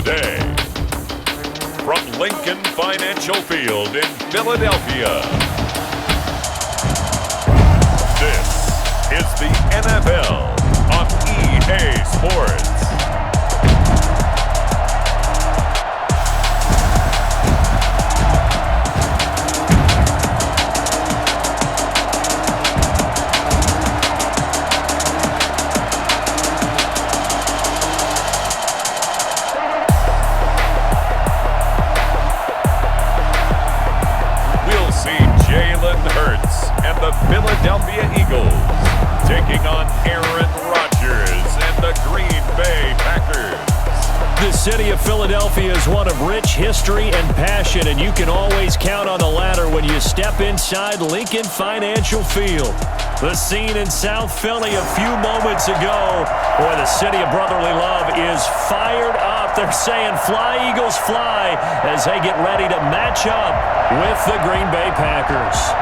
today. From Lincoln Financial Field in Philadelphia, this is the NFL on EA Sports. Philadelphia Eagles taking on Aaron Rodgers and the Green Bay Packers. The city of Philadelphia is one of rich history and passion, and you can always count on the latter when you step inside Lincoln Financial Field. The scene in South Philly a few moments ago where the city of brotherly love is fired up. They're saying, "Fly, Eagles, fly," as they get ready to match up with the Green Bay Packers.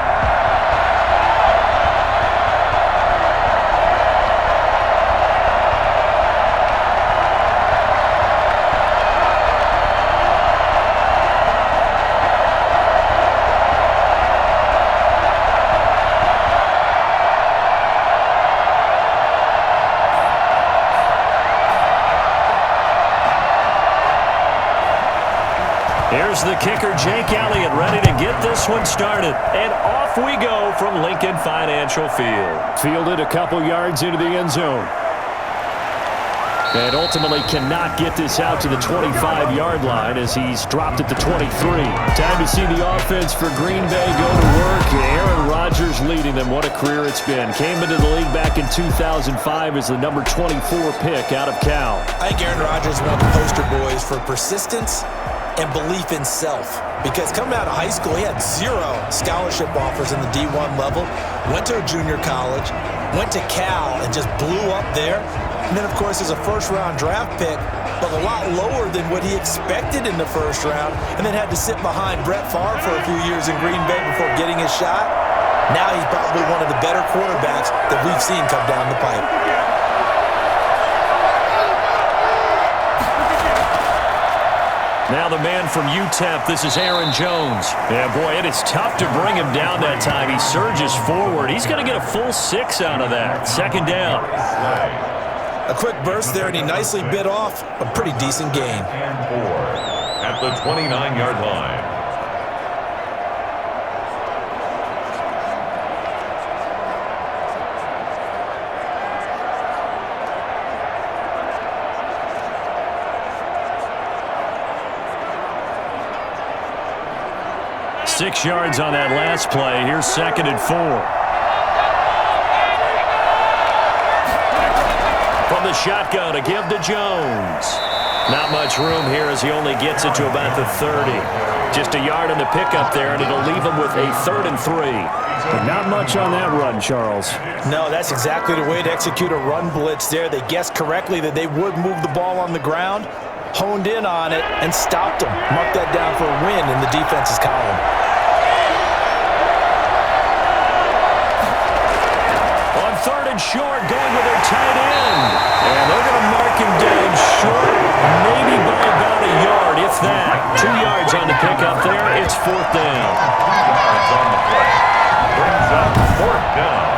Here's the kicker, Jake Elliott, ready to get this one started. And off we go from Lincoln Financial Field. Fielded a couple yards into the end zone. And ultimately cannot get this out to the 25-yard line as he's dropped at the 23. Time to see the offense for Green Bay go to work. Aaron Rodgers leading them. What a career it's been. Came into the league back in 2005 as the number 24 pick out of Cal. I think Aaron Rodgers is one of the poster boys for persistence and belief in self, because coming out of high school, he had 0 scholarship offers in the D1 level, went to a junior college, went to Cal, and just blew up there. And then, of course, as a first-round draft pick, but a lot lower than what he expected in the first round, and then had to sit behind Brett Favre for a few years in Green Bay before getting his shot. Now he's probably one of the better quarterbacks that we've seen come down the pipe. Now the man from UTEP, this is Aaron Jones. Yeah, boy, it is tough to bring him down that time. He surges forward. He's going to get a full 6 out of that. Second down. A quick burst there, and he nicely bit off a pretty decent gain. And 4 at the 29-yard line. Six yards on that last play. Here's 2nd and 4. From the shotgun, a give to Jones. Not much room here as he only gets it to about the 30. Just a yard on the pickup there, and it'll leave him with a 3rd and 3. But not much on that run, Charles. No, that's exactly the way to execute a run blitz there. They guessed correctly that they would move the ball on the ground, honed in on it, and stopped them. Marked that down for a win in the defense's column. Short, going with their tight end. And they're going to mark him down short, maybe by about a yard, if that. 2 yards on the pickup there. It's 4th down. On the play. Brings up 4th down.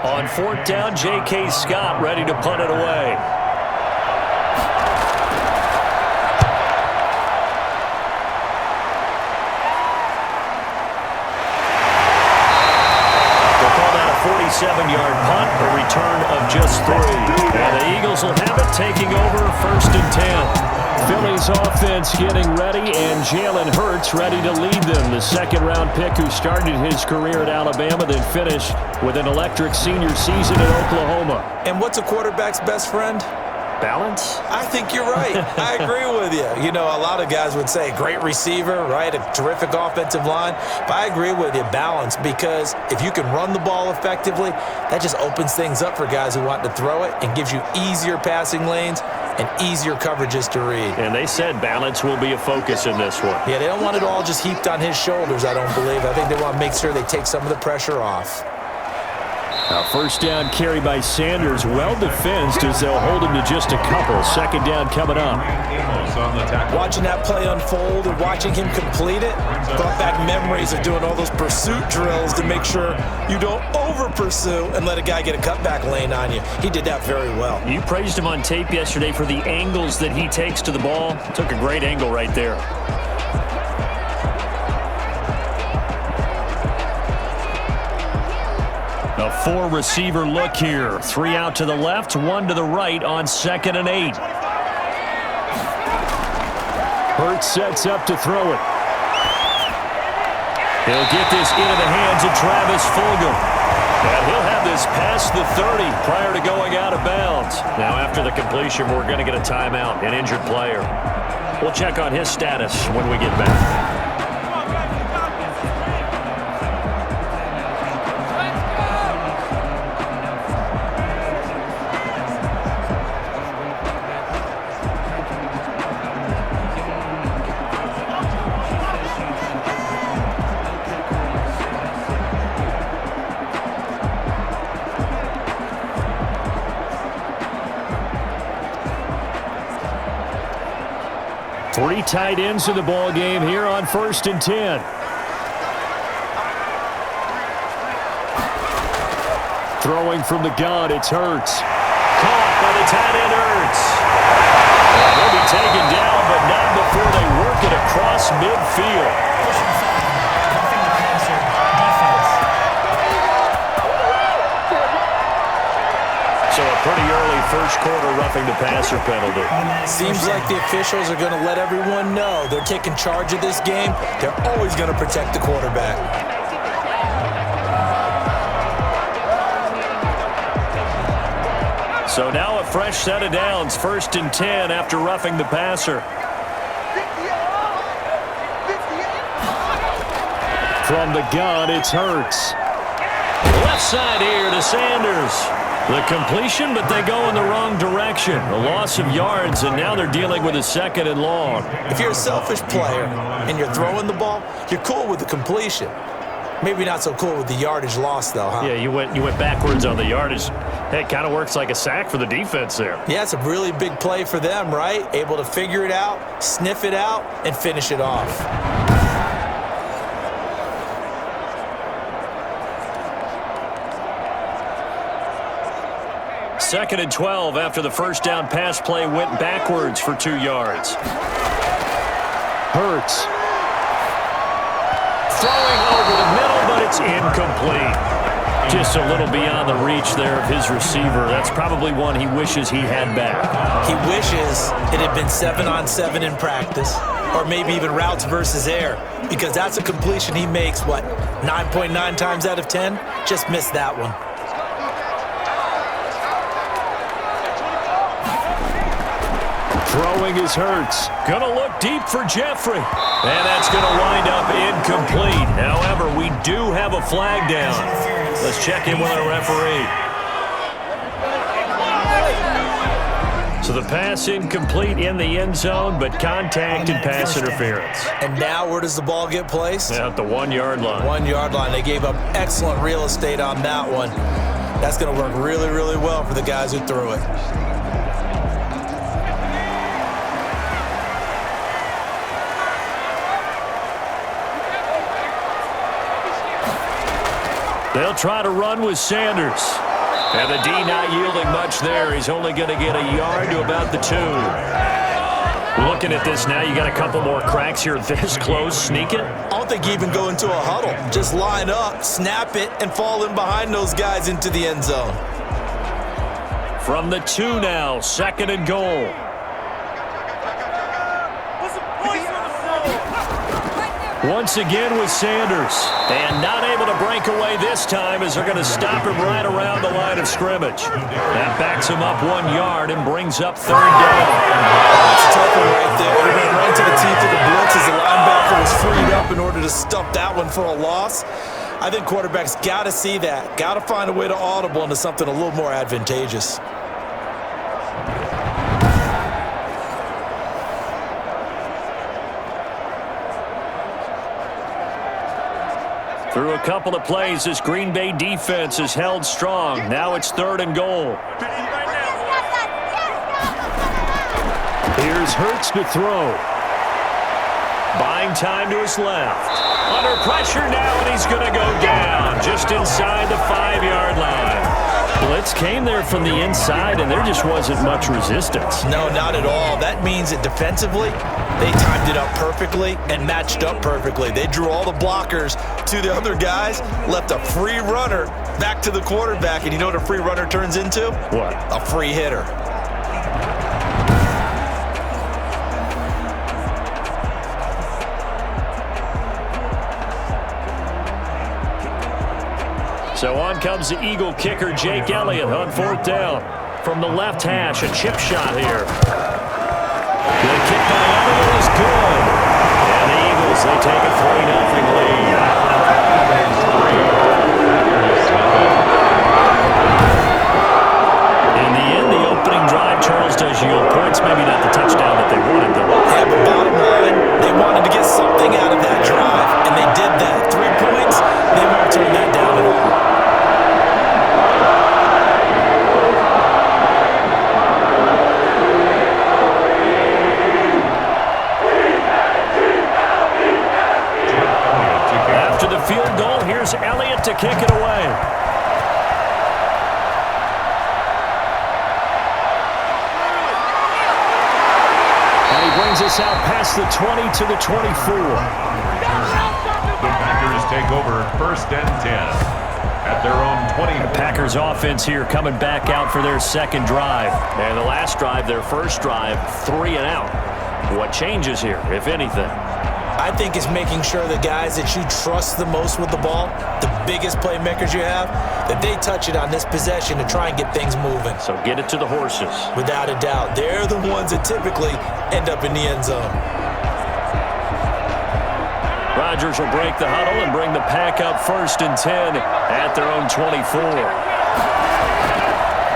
On 4th down, J.K. Scott ready to punt it away. They'll call that a 47-yard punt, a return of just 3. And the Eagles will have it, taking over 1st and 10. Philly's offense getting ready, and Jalen Hurts ready to lead them. The 2nd-round pick who started his career at Alabama, then finished with an electric senior season in Oklahoma. And what's a quarterback's best friend? Balance? I think you're right. I agree with you. You know, a lot of guys would say great receiver, right? A terrific offensive line. But I agree with you, balance, because if you can run the ball effectively, that just opens things up for guys who want to throw it and gives you easier passing lanes and easier coverages to read. And they said balance will be a focus in this one. Yeah, they don't want it all just heaped on his shoulders, I don't believe. I think they want to make sure they take some of the pressure off. Now, first down carry by Sanders, well defensed as they'll hold him to just a couple. Second down coming up. Watching that play unfold and watching him complete it brought back memories of doing all those pursuit drills to make sure you don't over-pursue and let a guy get a cutback lane on you. He did that very well. You praised him on tape yesterday for the angles that he takes to the ball. Took a great angle right there. A four-receiver look here. 3 out to the left, 1 to the right on 2nd and 8. Hurts sets up to throw it. He'll get this into the hands of Travis Fulgham. And he'll have this past the 30 prior to going out of bounds. Now, after the completion, we're going to get a timeout, an injured player. We'll check on his status when we get back. Three tight ends in the ball game here on 1st and 10. Throwing from the gun, it's Hurts. Caught by the tight end Hurts. They'll be taken down, but not before they work it across midfield. So a pretty early first quarter roughing the passer penalty. Seems like the officials are going to let everyone know they're taking charge of this game. They're always going to protect the quarterback. So now a fresh set of downs, 1st and 10 after roughing the passer. From the gun, it's Hurts. Left side here to Sanders. The completion, but they go in the wrong direction. A loss of yards, and now they're dealing with a 2nd and long. If you're a selfish player and you're throwing the ball, you're cool with the completion. Maybe not so cool with the yardage loss, though, huh? Yeah, you went backwards on the yardage. Hey, it kind of works like a sack for the defense there. Yeah, it's a really big play for them, right? Able to figure it out, sniff it out, and finish it off. 2nd and 12 after the first down pass play went backwards for 2 yards. Hurts. Throwing over the middle, but it's incomplete. Just a little beyond the reach there of his receiver. That's probably one he wishes he had back. He wishes it had been 7-on-7 in practice, or maybe even routes versus air, because that's a completion he makes, 9.9 times out of 10? Just missed that one. Throwing is Hurts. Gonna look deep for Jeffrey. And that's gonna wind up incomplete. However, we do have a flag down. Let's check in with our referee. So the pass incomplete in the end zone, but contact and pass interference. And now where does the ball get placed? At the 1-yard line. 1-yard line. They gave up excellent real estate on that one. That's going to work really, really well for the guys who threw it. They'll try to run with Sanders. And the D not yielding much there. He's only going to get a yard to about the 2. Looking at this now, you got a couple more cracks here this close. Sneak it. I don't think you even go into a huddle. Just line up, snap it, and fall in behind those guys into the end zone. From the 2 now, 2nd and goal. Once again with Sanders. And not able to break away this time as they're going to stop him right around the line of scrimmage. That backs him up 1 yard and brings up third down. That's a tough one right there. He went right to the teeth of the blitz as the linebacker was freed up in order to stuff that one for a loss. I think quarterbacks got to see that. Got to find a way to audible into something a little more advantageous. Through a couple of plays, this Green Bay defense is held strong. Now it's 3rd and goal. Here's Hurts to throw. Buying time to his left. Under pressure now, and he's going to go down just inside the 5-yard line. Blitz came there from the inside, and there just wasn't much resistance. No, not at all. That means that defensively, they timed it up perfectly and matched up perfectly. They drew all the blockers to the other guys, left a free runner back to the quarterback, and you know what a free runner turns into? What? A free hitter. So on comes the Eagle kicker, Jake Elliott, on 4th down. From the left hash, a chip shot here. The kick by Elliott is good. And the Eagles, they take a 3-0 lead. In the end, the opening drive, Charles, does yield points. Maybe not the touchdown that they wanted, though. Yeah, but bottom line, they wanted to get something out of that drive, and they did that. 3 points, they won't turn that down at all. After the field goal, here's Elliott to kick it away. Brings us out past the 20 to the 24. The Packers take over 1st and 10 at their own 20. The Packers offense here coming back out for their 2nd drive. And the last drive, their 1st drive, 3 and out. What changes here, if anything? I think it's making sure the guys that you trust the most with the ball, the biggest playmakers you have, that they touch it on this possession to try and get things moving. So get it to the horses. Without a doubt. They're the ones that typically end up in the end zone. Rodgers will break the huddle and bring the Pack up 1st and 10 at their own 24.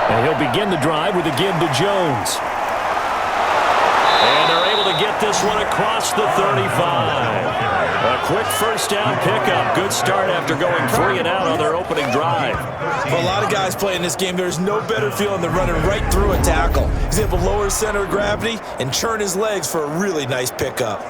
And he'll begin the drive with a give to Jones. And they're able to get this one across the 35. A quick 1st down pickup. Good start after going 3 and out on their opening drive. For a lot of guys playing this game, there's no better feeling than running right through a tackle. He's able to lower his center of gravity and churn his legs for a really nice pickup.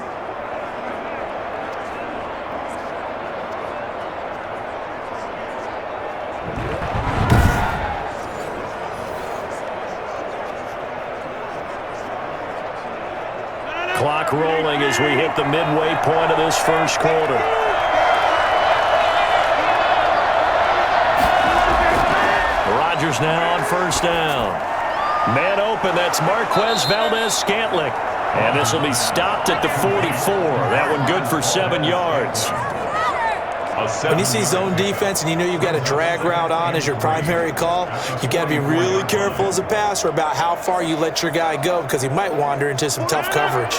Clock rolling as we hit the midway point of this 1st quarter. Rodgers now on 1st down. Man open, that's Marquez Valdez-Scantling. And this will be stopped at the 44. That one good for 7 yards. When you see zone defense and you know you've got a drag route on as your primary call, you've got to be really careful as a passer about how far you let your guy go because he might wander into some tough coverage.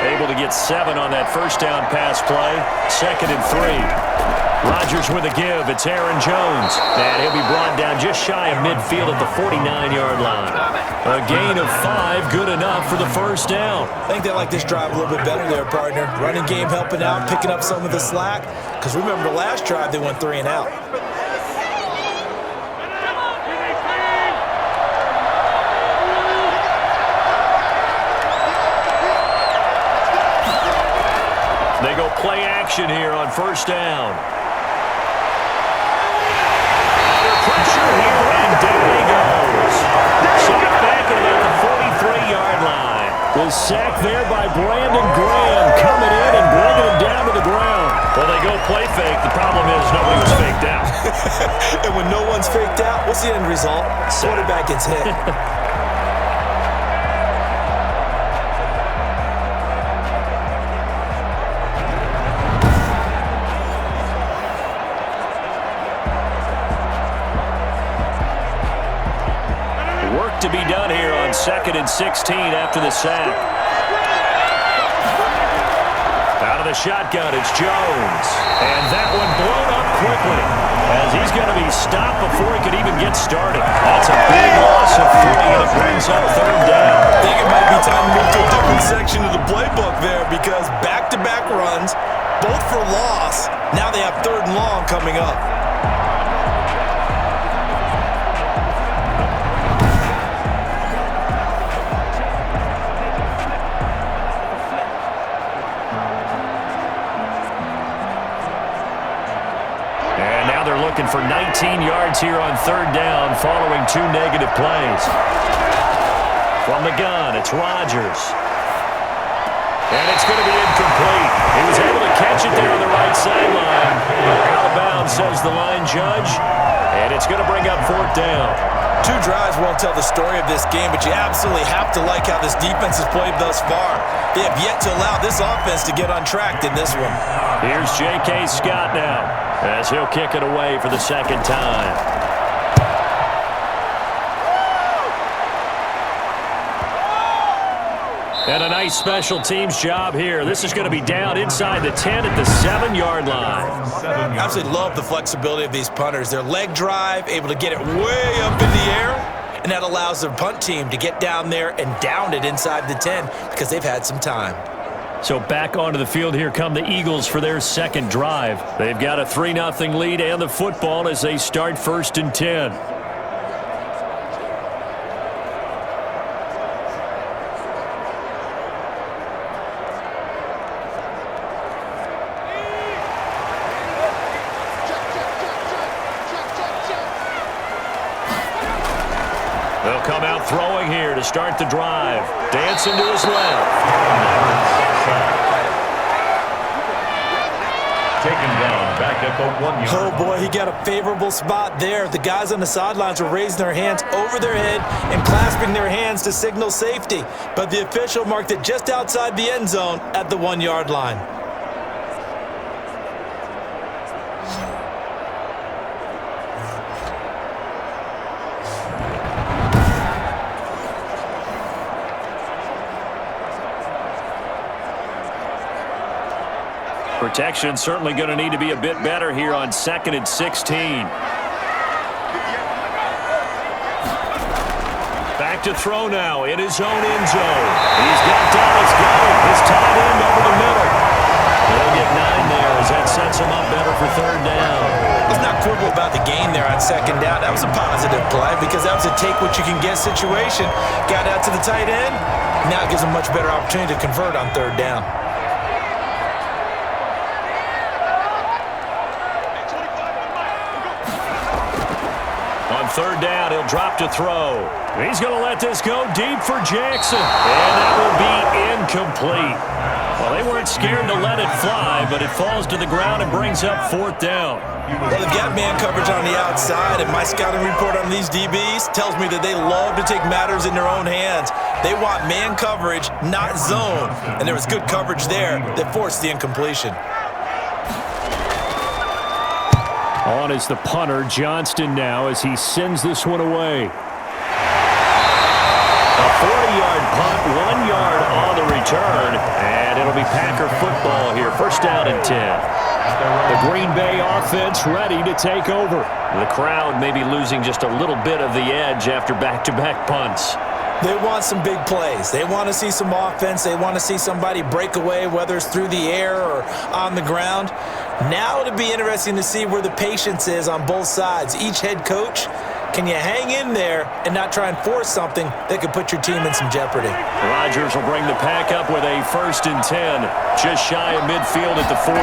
Able to get 7 on that 1st down pass play. 2nd and 3. Rodgers with a give. It's Aaron Jones. And he'll be brought down just shy of midfield at the 49-yard line. A gain of 5, good enough for the 1st down. I think they like this drive a little bit better there, partner. Running game helping out, picking up some of the slack. Because remember the last drive, they went 3 and out. They go play action here on 1st down. Pressure here, and down he goes. Shot back at about the 43-yard line. The sack there by Brandon Graham coming in and bringing him down to the ground. Well, they go play fake. The problem is nobody was faked out. And when no one's faked out, what's the end result? Quarterback gets hit. to be done here on 2nd and 16 after the sack. Out of the shotgun, it's Jones. And that one blown up quickly as he's going to be stopped before he could even get started. That's a big loss of 3, and it brings up 3rd down. I think it might be time to move to a different section of the playbook there because back-to-back runs, both for loss. Now they have 3rd and long coming up. Looking for 19 yards here on 3rd down following 2 negative plays. From the gun, it's Rodgers. And it's going to be incomplete. He was able to catch it there on the right sideline. Out of bounds, says the line judge. And it's going to bring up 4th down. 2 drives won't tell the story of this game, but you absolutely have to like how this defense has played thus far. They have yet to allow this offense to get untracked in this one. Here's J.K. Scott now, as he'll kick it away for the 2nd time. And a nice special teams job here. This is going to be down inside the 10 at the 7-yard line. I absolutely love the flexibility of these punters. Their leg drive, able to get it way up in the air, and that allows their punt team to get down there and down it inside the 10 because they've had some time. So back onto the field here come the Eagles for their 2nd drive. They've got a 3-0 lead and the football as they start 1st and 10. They'll come out throwing here to start the drive. Dancing to his left. Taken down back at the 1 yard. Oh, boy, he got a favorable spot there. The guys on the sidelines were raising their hands over their head and clasping their hands to signal safety. But the official marked it just outside the end zone at the 1-yard line. Protection certainly going to need to be a bit better here on 2nd and 16. Back to throw now in his own end zone. He's got Dallas going. His tight end over the middle. He'll get 9 there as that sets him up better for 3rd down. Let's not quibble about the gain there on 2nd down. That was a positive play because that was a take-what-you-can-get situation. Got out to the tight end. Now it gives him a much better opportunity to convert on 3rd down. On 3rd down, he'll drop to throw. He's going to let this go deep for Jackson. And that will be incomplete. Well, they weren't scared to let it fly, but it falls to the ground and brings up 4th down. Well, they've got man coverage on the outside, and my scouting report on these DBs tells me that they love to take matters in their own hands. They want man coverage, not zone. And there was good coverage there that forced the incompletion. On is the punter, Johnston now, as he sends this one away. A 40-yard punt, 1 yard on the return, and it'll be Packer football here. 1st down and 10. The Green Bay offense ready to take over. The crowd may be losing just a little bit of the edge after back-to-back punts. They want some big plays. They want to see some offense. They want to see somebody break away, whether it's through the air or on the ground. Now it'll be interesting to see where the patience is on both sides. Each head coach, can you hang in there and not try and force something that could put your team in some jeopardy? Rodgers will bring the pack up with a 1st and 10, just shy of midfield at the 48.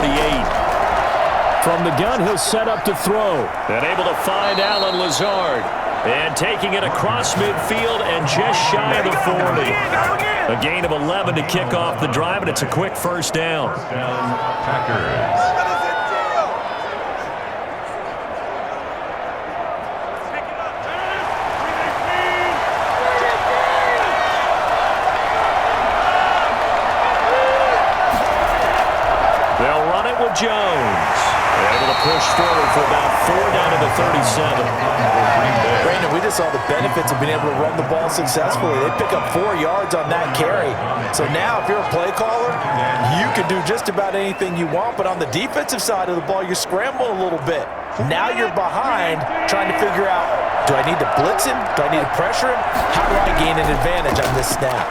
From the gun, he'll set up to throw. And able to find Allen Lazard. And taking it across midfield and just shy of the 40. A gain of 11 to kick off the drive, and it's a quick 1st down. Packers. pushed forward for about 4 down to the 37. Brandon, we just saw the benefits of being able to run the ball successfully. They pick up 4 yards on that carry. So now if you're a play caller, you can do just about anything you want, but on the defensive side of the ball, you're scrambling a little bit. Now you're behind trying to figure out, do I need to blitz him? Do I need to pressure him? How do I gain an advantage on this snap?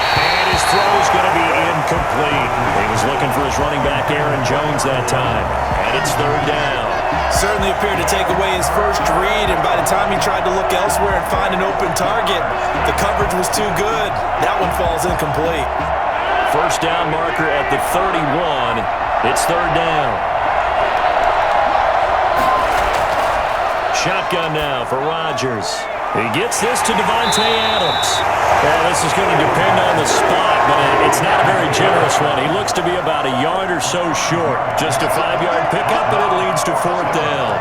And his throw is going to be incomplete. He was looking for his running back, Aaron Jones, that time. And it's 3rd down. Certainly appeared to take away his first read, and by the time he tried to look elsewhere and find an open target, the coverage was too good. That one falls incomplete. First down marker at the 31. It's 3rd down. Shotgun now for Rodgers. He gets this to Devontae Adams. Well, this is going to depend on the spot, but it's not a very generous one. He looks to be about a yard or so short. Just a 5-yard pickup, but it leads to 4th down.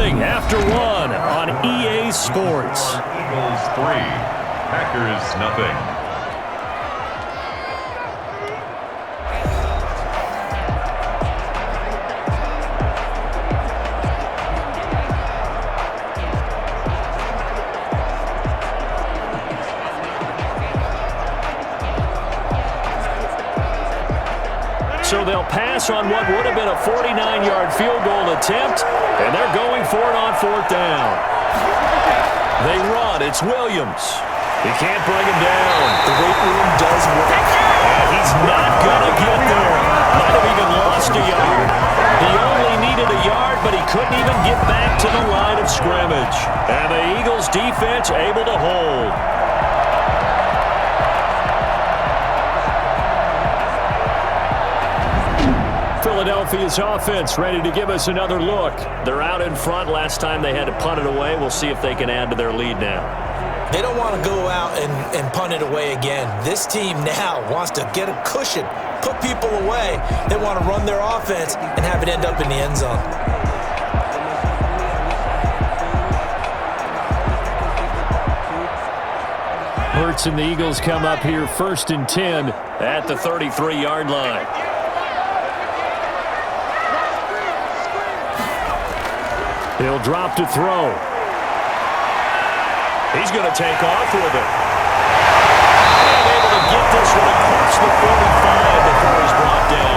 After 1 on EA Sports. Eagles 3, Packers nothing. So they'll pass on what would have been a 49-yard field goal attempt, and they're going for it on 4th down. They run. It's Williams. He can't bring him down. The weight room does work. And he's not going to get there. Might have even lost a yard. He only needed a yard, but he couldn't even get back to the line of scrimmage. And the Eagles' defense able to hold. Philadelphia's offense ready to give us another look. They're out in front. Last time they had to punt it away. We'll see if they can add to their lead now. They don't want to go out and punt it away again. This team now wants to get a cushion, put people away. They want to run their offense and have it end up in the end zone. Hurts and the Eagles come up here 1st and 10 at the 33-yard line. He'll drop to throw. He's going to take off with it. And able to get this one across the 45 before he's brought down.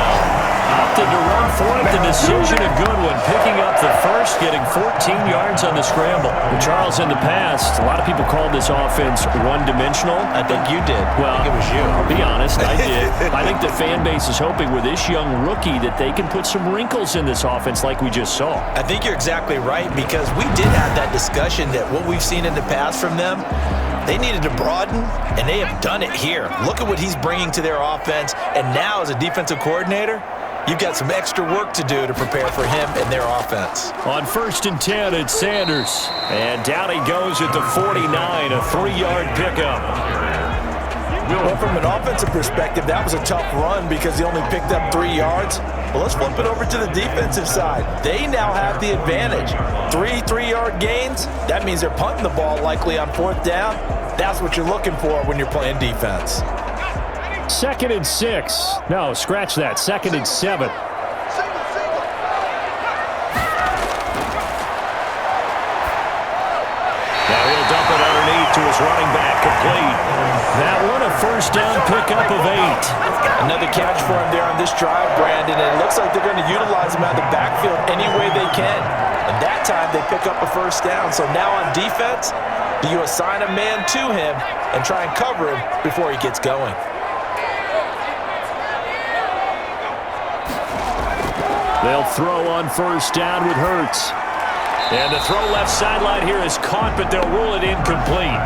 Opted to run for it. The decision a good one. Picking up the first, getting 14 yards on the scramble. Charles, in the past, a lot of people called this offense one-dimensional. I think you did. Well, I think it was you. I'll be honest, I did. I think the fan base is hoping with this young rookie that they can put some wrinkles in this offense like we just saw. I think you're exactly right, because we did have that discussion that what we've seen in the past from them, they needed to broaden, and they have done it here. Look at what he's bringing to their offense, and now as a defensive coordinator, you've got some extra work to do to prepare for him and their offense. On 1st and 10, it's Sanders. And down he goes at the 49, a 3-yard pickup. Well, from an offensive perspective, that was a tough run because he only picked up 3 yards. But let's flip it over to the defensive side. They now have the advantage. 3-3-yard gains, that means they're punting the ball likely on 4th down. That's what you're looking for when you're playing defense. 2nd and 6. No, scratch that. 2nd and 7. Now he'll dump it underneath to his running back, complete. That one a 1st down pickup of 8. Another catch for him there on this drive, Brandon, and it looks like they're going to utilize him out of the backfield any way they can. And that time they pick up a 1st down. So now on defense, do you assign a man to him and try and cover him before he gets going? They'll throw on 1st down with Hurts. And the throw left sideline here is caught, but they'll rule it incomplete.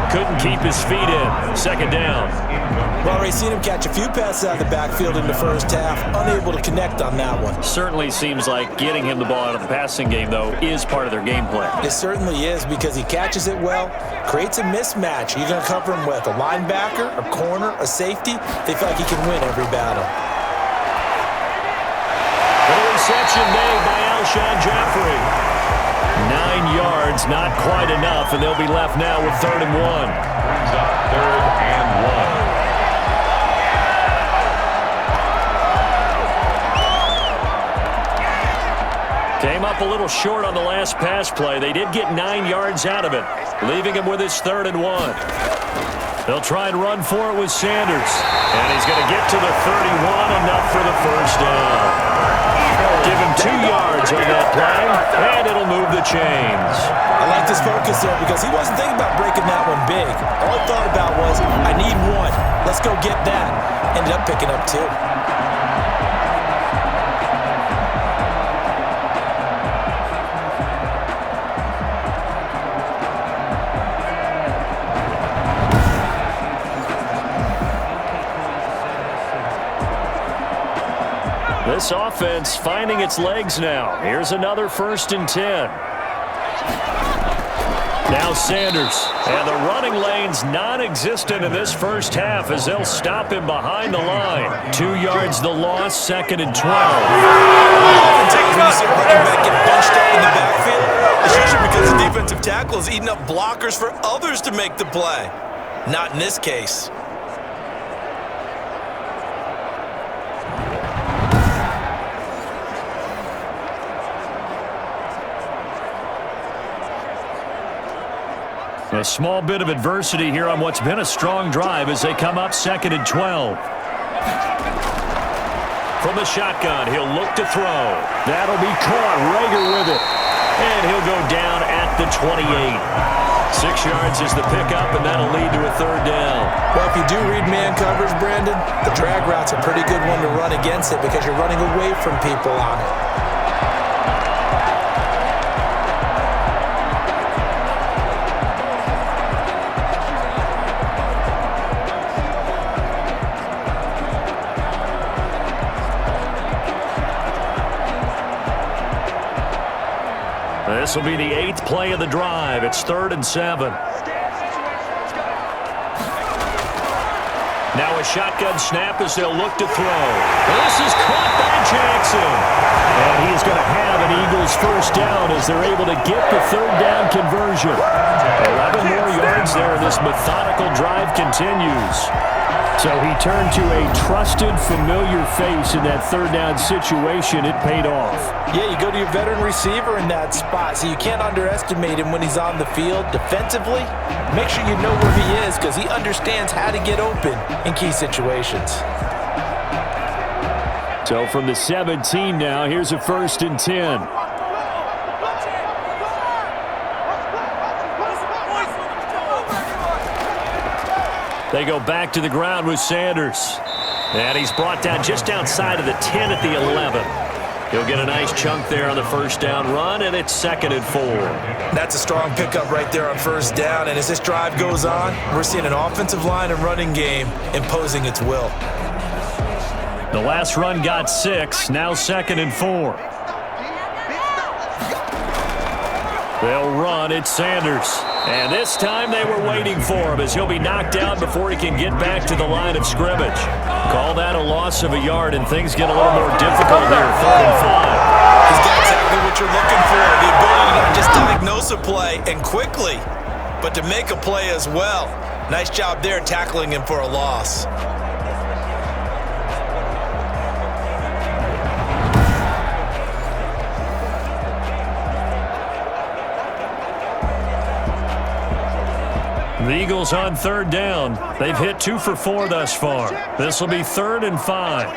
Couldn't keep his feet in. 2nd down. We've already seen him catch a few passes out of the backfield in the first half, unable to connect on that one. Certainly seems like getting him the ball out of the passing game, though, is part of their game plan. It certainly is, because he catches it well, creates a mismatch. You're going to cover him with a linebacker, a corner, a safety. They feel like he can win every battle. The reception made by Alshon Jeffrey. 9 yards, not quite enough, and they'll be left now with 3rd and 1. Brings up 3rd and 1. Came up a little short on the last pass play. They did get 9 yards out of it, leaving him with his 3rd and 1. They'll try and run for it with Sanders. And he's going to get to the 31, enough for the first down. Give him 2 yards on that play, and it'll move the chains. I like this focus there because he wasn't thinking about breaking that one big. All he thought about was, I need 1. Let's go get that. Ended up picking up 2. This offense finding its legs now. Here's another 1st and 10. Now Sanders. And the running lane's non-existent in this first half as they'll stop him behind the line. 2 yards the loss, 2nd and 12. When you see a running back get bunched up in the backfield, it's usually because the defensive tackle is eating up blockers for others to make the play. Not in this case. A small bit of adversity here on what's been a strong drive as they come up 2nd and 12. From the shotgun, he'll look to throw. That'll be caught. Rager with it. And he'll go down at the 28. 6 yards is the pickup, and that'll lead to a 3rd down. Well, if you do read man coverage, Brandon, the drag route's a pretty good one to run against it because you're running away from people on it. This will be the 8th play of the drive. It's 3rd and 7. Now a shotgun snap as they'll look to throw. This is caught by Jackson. And he's going to have an Eagles first down as they're able to get the 3rd down conversion. 11 more yards there. This methodical drive continues. So he turned to a trusted, familiar face in that 3rd down situation. It paid off. Yeah, you go to your veteran receiver in that spot, so you can't underestimate him when he's on the field. Defensively, make sure you know where he is because he understands how to get open in key situations. So from the 17 now, here's a 1st and 10. They go back to the ground with Sanders. And he's brought down just outside of the 10 at the 11. He'll get a nice chunk there on the first down run, and it's 2nd and 4. That's a strong pickup right there on first down, and as this drive goes on, we're seeing an offensive line and running game imposing its will. The last run got 6, now 2nd and 4. They'll run, it's Sanders. And this time they were waiting for him as he'll be knocked down before he can get back to the line of scrimmage. Call that a loss of a yard, and things get a little more difficult here. 3rd and 5. He's got exactly what you're looking for, the ability to not just diagnose a play and quickly, but to make a play as well. Nice job there tackling him for a loss. The Eagles on 3rd down. They've hit 2 for 4 thus far. This will be 3rd and 5.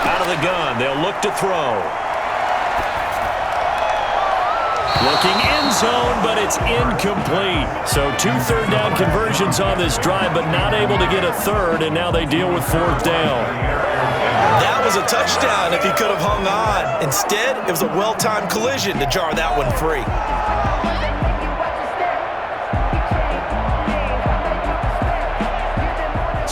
Out of the gun, they'll look to throw. Looking end zone, but it's incomplete. So 2 3rd down conversions on this drive, but not able to get a 3rd, and now they deal with 4th down. That was a touchdown if he could have hung on. Instead, it was a well-timed collision to jar that one free.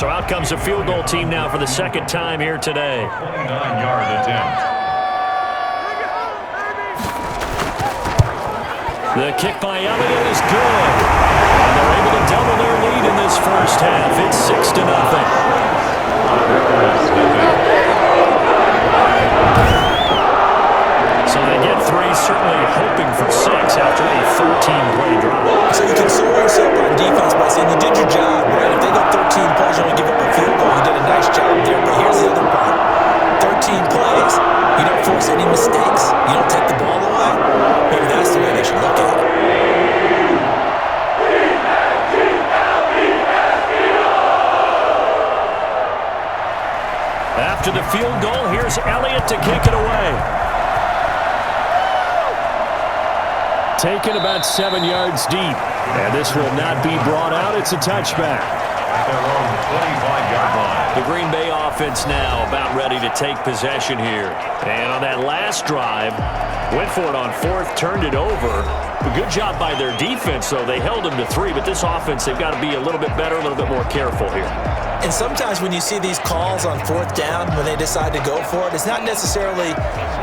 So out comes the field goal team now for the second time here today. 29-yard attempt. The kick by Elliott is good. And they're able to double their lead in this first half. It's 6-0. So they get 3, certainly hoping for 6 after a 13-play drive. So you can soar yourself on defense by saying you did your job, right? If they got 13 plays, you only give up a field goal. You did a nice job there. But here's the other part. 13 plays, you don't force any mistakes. You don't take the ball away. Maybe that's the way they should look at it. After the field goal, here's Elliott to kick it away. Taken about 7 yards deep. And this will not be brought out. It's a touchback. At their own 25-yard line. The Green Bay offense now about ready to take possession here. And on that last drive, went for it on 4th, turned it over. A good job by their defense, though. They held them to 3, but this offense, they've got to be a little bit better, a little bit more careful here. And sometimes when you see these calls on 4th down, when they decide to go for it, it's not necessarily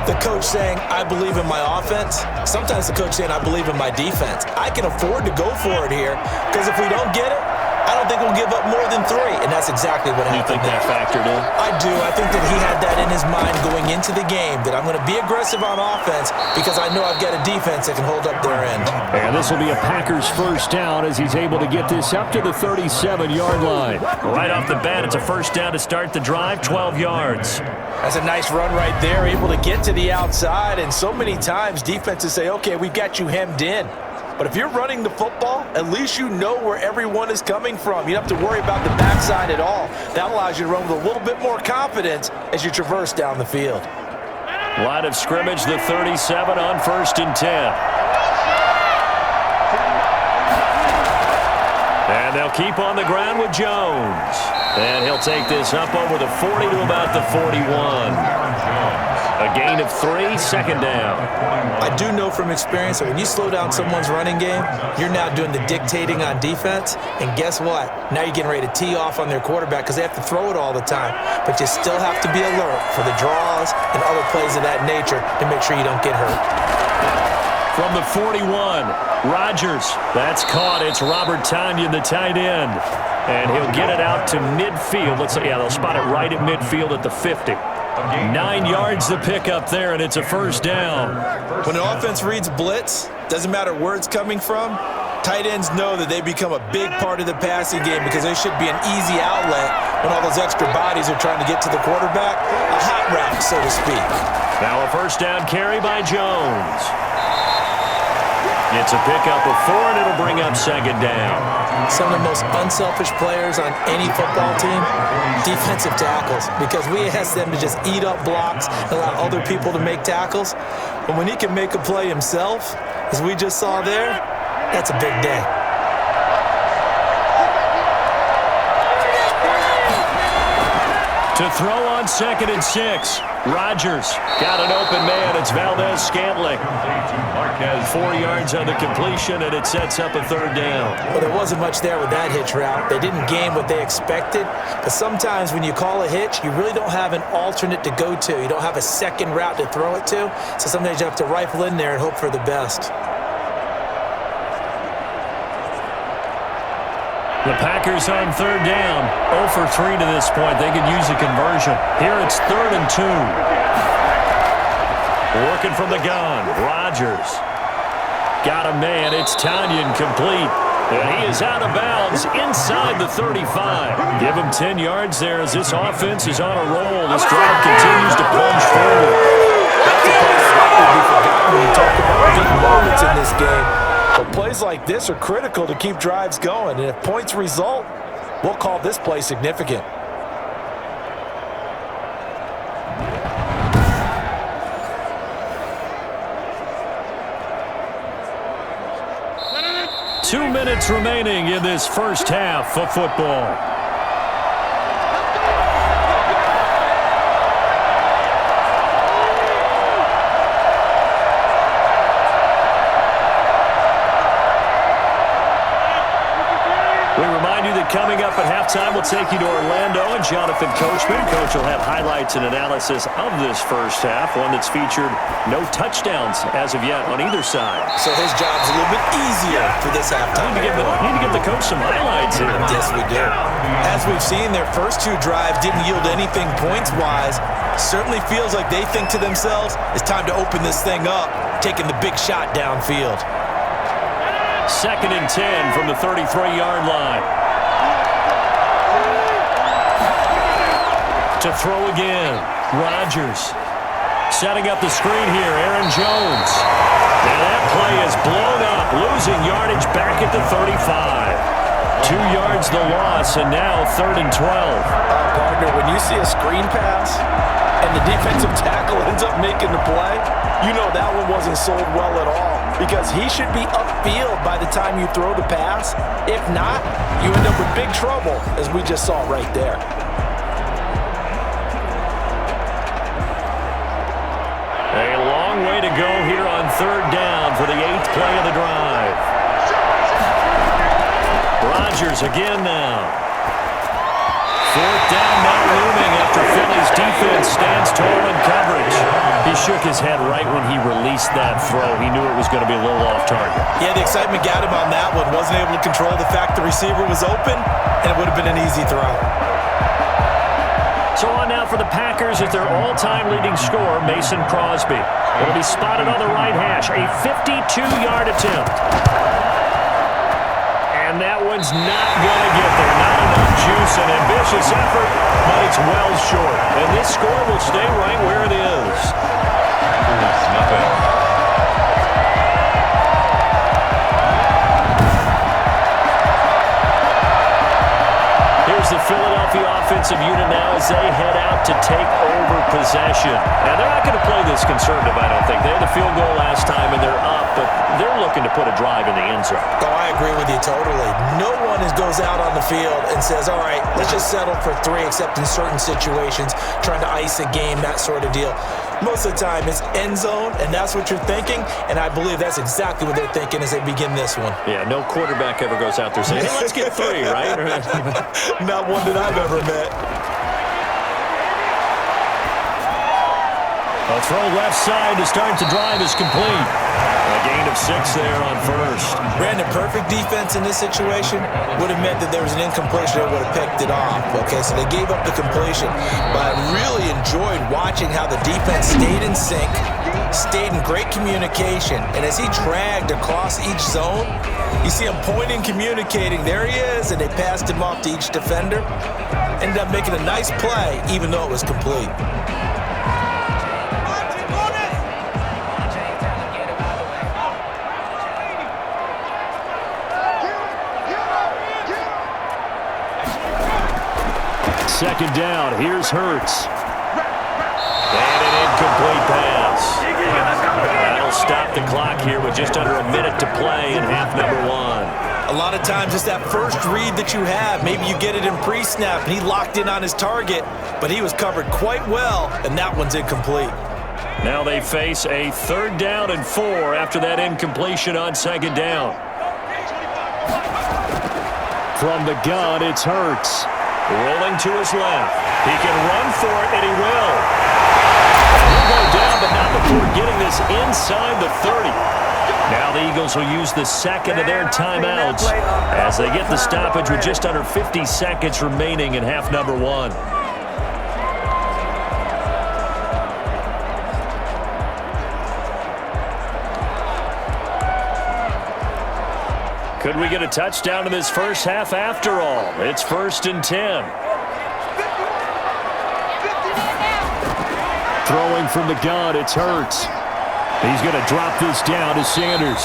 the coach saying, I believe in my offense. Sometimes the coach saying, I believe in my defense. I can afford to go for it here because if we don't get it, I don't think we'll give up more than 3, and that's exactly what happened. You think that factored in? I do. I think that he had that in his mind going into the game, that I'm going to be aggressive on offense because I know I've got a defense that can hold up their end. And this will be a Packers first down as he's able to get this up to the 37-yard line. Right off the bat, it's a first down to start the drive, 12 yards. That's a nice run right there, able to get to the outside, and so many times defenses say, okay, we've got you hemmed in. But if you're running the football, at least you know where everyone is coming from. You don't have to worry about the backside at all. That allows you to run with a little bit more confidence as you traverse down the field. Line of scrimmage, the 37 on 1st and 10. And they'll keep on the ground with Jones. And he'll take this up over the 40 to about the 41. A gain of 3, second down. I do know from experience that when you slow down someone's running game, you're now doing the dictating on defense. And guess what? Now you're getting ready to tee off on their quarterback because they have to throw it all the time. But you still have to be alert for the draws and other plays of that nature to make sure you don't get hurt. From the 41, Rodgers. That's caught. It's Robert Tonyan, the tight end. And he'll get it out to midfield. They'll spot it right at midfield at the 50. 9 yards to pick up there, and it's a first down. When an offense reads blitz, doesn't matter where it's coming from, tight ends know that they become a big part of the passing game because they should be an easy outlet when all those extra bodies are trying to get to the quarterback. A hot route, so to speak. Now a first down carry by Jones. It's a pickup of 4, and it'll bring up second down. Some of the most unselfish players on any football team, defensive tackles, because we ask them to just eat up blocks and allow other people to make tackles. But when he can make a play himself, as we just saw there, that's a big day. To throw on 2nd and 6. Rodgers got an open man. It's Valdez-Scantling. 4 yards on the completion, and it sets up a third down. Well, there wasn't much there with that hitch route. They didn't gain what they expected. But sometimes when you call a hitch, you really don't have an alternate to go to. You don't have a second route to throw it to. So sometimes you have to rifle in there and hope for the best. The Packers on third down. 0 for 3 to this point. They could use a conversion. Here it's 3rd and 2. Working from the gun. Rodgers. Got a man. It's Tonyan complete. And he is out of bounds inside the 35. Give him 10 yards there as this offense is on a roll. This drive continues to plunge forward. That's a play that will be forgotten when you talk about big moments in this game. But plays like this are critical to keep drives going. And if points result, we'll call this play significant. Two minutes remaining in this first half of football. coming up at halftime. We'll take you to Orlando and Jonathan Coachman. Coach will have highlights and analysis of this first half, one that's featured no touchdowns as of yet on either side. So his job's a little bit easier for this halftime. Need to give the coach some highlights here. Yes, we do. As we've seen, their first two drives didn't yield anything points-wise. Certainly feels like they think to themselves, it's time to open this thing up, taking the big shot downfield. 2nd and 10 from the 33-yard line. To throw again, Rodgers. Setting up the screen here, Aaron Jones. And that play is blown up, losing yardage back at the 35. 2 yards the loss, and now 3rd and 12. Partner, when you see a screen pass and the defensive tackle ends up making the play, you know that one wasn't sold well at all, because he should be upfield by the time you throw the pass. If not, you end up with big trouble, as we just saw right there. A long way to go here on 3rd down for the 8th play of the drive. Rodgers again now. 4th down now looming after Philly's defense stands tall in coverage. He shook his head right when he released that throw. He knew it was going to be a little off target. Yeah, the excitement got him on that one. Wasn't able to control the fact the receiver was open, and it would have been an easy throw. So on now for the Packers at their all-time leading scorer, Mason Crosby. Will be spotted on the right hash. A 52-yard attempt. And that one's not going to get there. Not enough juice. An ambitious effort, but it's well short. And this score will stay right where it is. Here's the Philadelphia offensive unit now as they head out to take over possession. And they're not going to play this conservative, I don't think. They had the field goal last time, and they're up, but they're looking to put a drive in the end zone. Oh, I agree with you totally. No one goes out on the field and says, all right, let's just settle for 3, except in certain situations, trying to ice a game, that sort of deal. Most of the time, it's end zone, and that's what you're thinking, and I believe that's exactly what they're thinking as they begin this one. Yeah, no quarterback ever goes out there saying, hey, let's get 3, right? Not one that I've ever met. A throw left side to start the drive is complete. A gain of 6 there on 1st. Brandon, perfect defense in this situation would have meant that there was an incompletion that would have picked it off. Okay, so they gave up the completion. But I really enjoyed watching how the defense stayed in sync, stayed in great communication, and as he dragged across each zone, you see him pointing, communicating. There he is, and they passed him off to each defender. Ended up making a nice play, even though it was complete. Second down, here's Hurts. And an incomplete pass. That'll stop the clock here with just under a minute to play in half number 1. A lot of times it's that first read that you have. Maybe you get it in pre-snap, and he locked in on his target, but he was covered quite well, and that one's incomplete. Now they face a 3rd down and 4 after that incompletion on 2nd down. From the gun, it's Hurts. Rolling to his left. He can run for it, and he will. He'll go down, but not before getting this inside the 30. Now the Eagles will use the 2nd of their timeouts as they get the stoppage with just under 50 seconds remaining in half number 1. Could we get a touchdown in this first half after all? It's 1st and 10. Throwing from the gun, it's Hurts. He's going to drop this down to Sanders.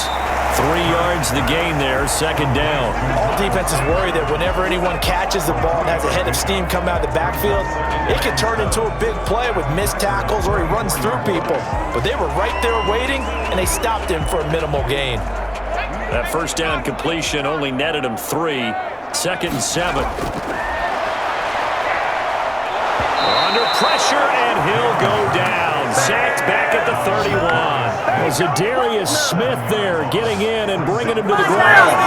3 yards the gain there, 2nd down. All defenses worry that whenever anyone catches the ball and has a head of steam come out of the backfield, it can turn into a big play with missed tackles or he runs through people. But they were right there waiting, and they stopped him for a minimal gain. That first down completion only netted him 3. 2nd and 7. Under pressure, and he'll go down. Sacked back at the 31. Was Zadarius Smith there getting in and bringing him to the ground.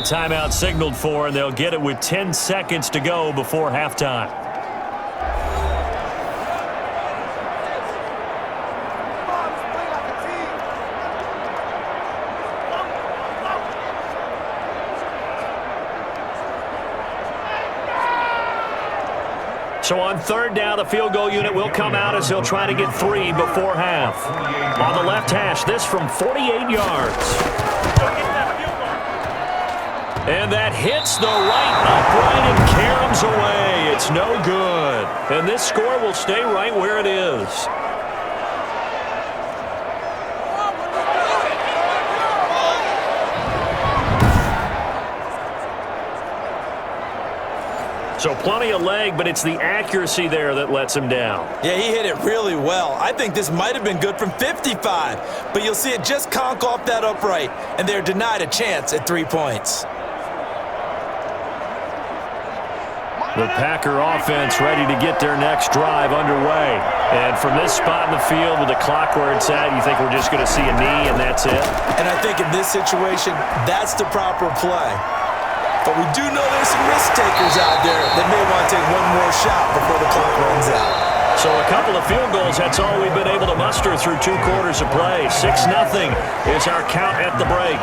a timeout signaled for, and they'll get it with 10 seconds to go before halftime. So on third down, the field goal unit will come out as he'll try to get 3 before half. On the left hash, this from 48 yards. And that hits the right upright and caroms away. It's no good. And this score will stay right where it is. So plenty of leg, but it's the accuracy there that lets him down. Yeah, he hit it really well. I think this might have been good from 55, but you'll see it just conk off that upright, and they're denied a chance at 3 points. The Packer offense ready to get their next drive underway. And from this spot in the field with the clock where it's at, you think we're just going to see a knee and that's it? And I think in this situation, that's the proper play. But we do know there's some risk takers out there that may want to take one more shot before the clock runs out. So a couple of field goals, that's all we've been able to muster through 2 quarters of play. 6-0 is our count at the break.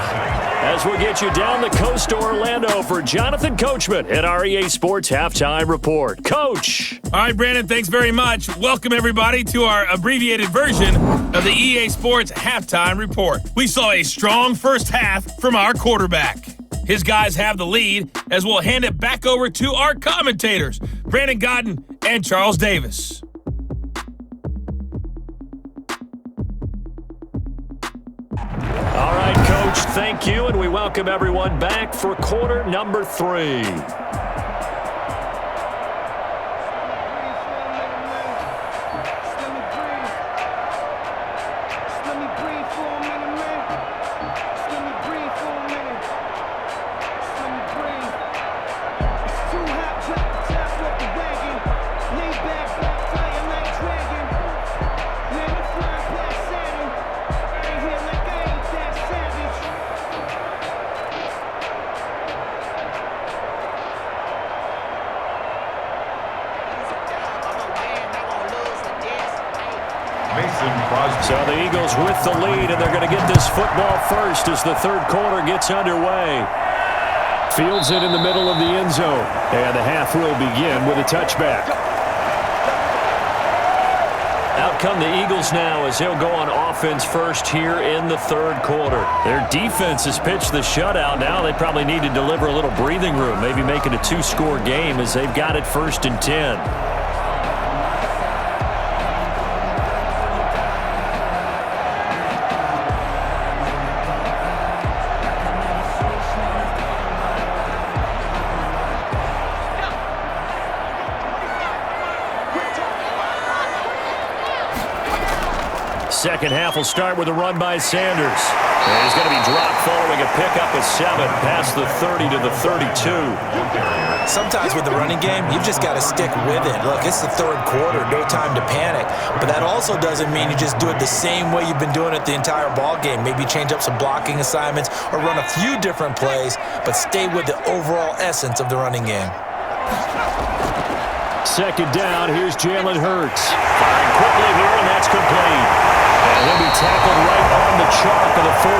As we'll get you down the coast to Orlando for Jonathan Coachman at our EA Sports Halftime Report. Coach. All right, Brandon, thanks very much. Welcome, everybody, to our abbreviated version of the EA Sports Halftime Report. We saw a strong first half from our quarterback. His guys have the lead as we'll hand it back over to our commentators, Brandon Godden and Charles Davis. All right, Coach, thank you, and we welcome everyone back for quarter number 3. So the Eagles with the lead, and they're going to get this football first as the third quarter gets underway. Fields it in the middle of the end zone, and the half will begin with a touchback. Out come the Eagles now as they'll go on offense first here in the third quarter. Their defense has pitched the shutout. Now they probably need to deliver a little breathing room, maybe make it a 2-score game as they've got it 1st and 10. Second half will start with a run by Sanders. And he's going to be dropped following a pickup of 7 past the 30 to the 32. Sometimes with the running game, you've just got to stick with it. Look, it's the third quarter, no time to panic. But that also doesn't mean you just do it the same way you've been doing it the entire ball game. Maybe change up some blocking assignments or run a few different plays, but stay with the overall essence of the running game. Second down, here's Jalen Hurts. Firing quickly here, and that's complete. And he'll be tackled right on the chalk of the 45.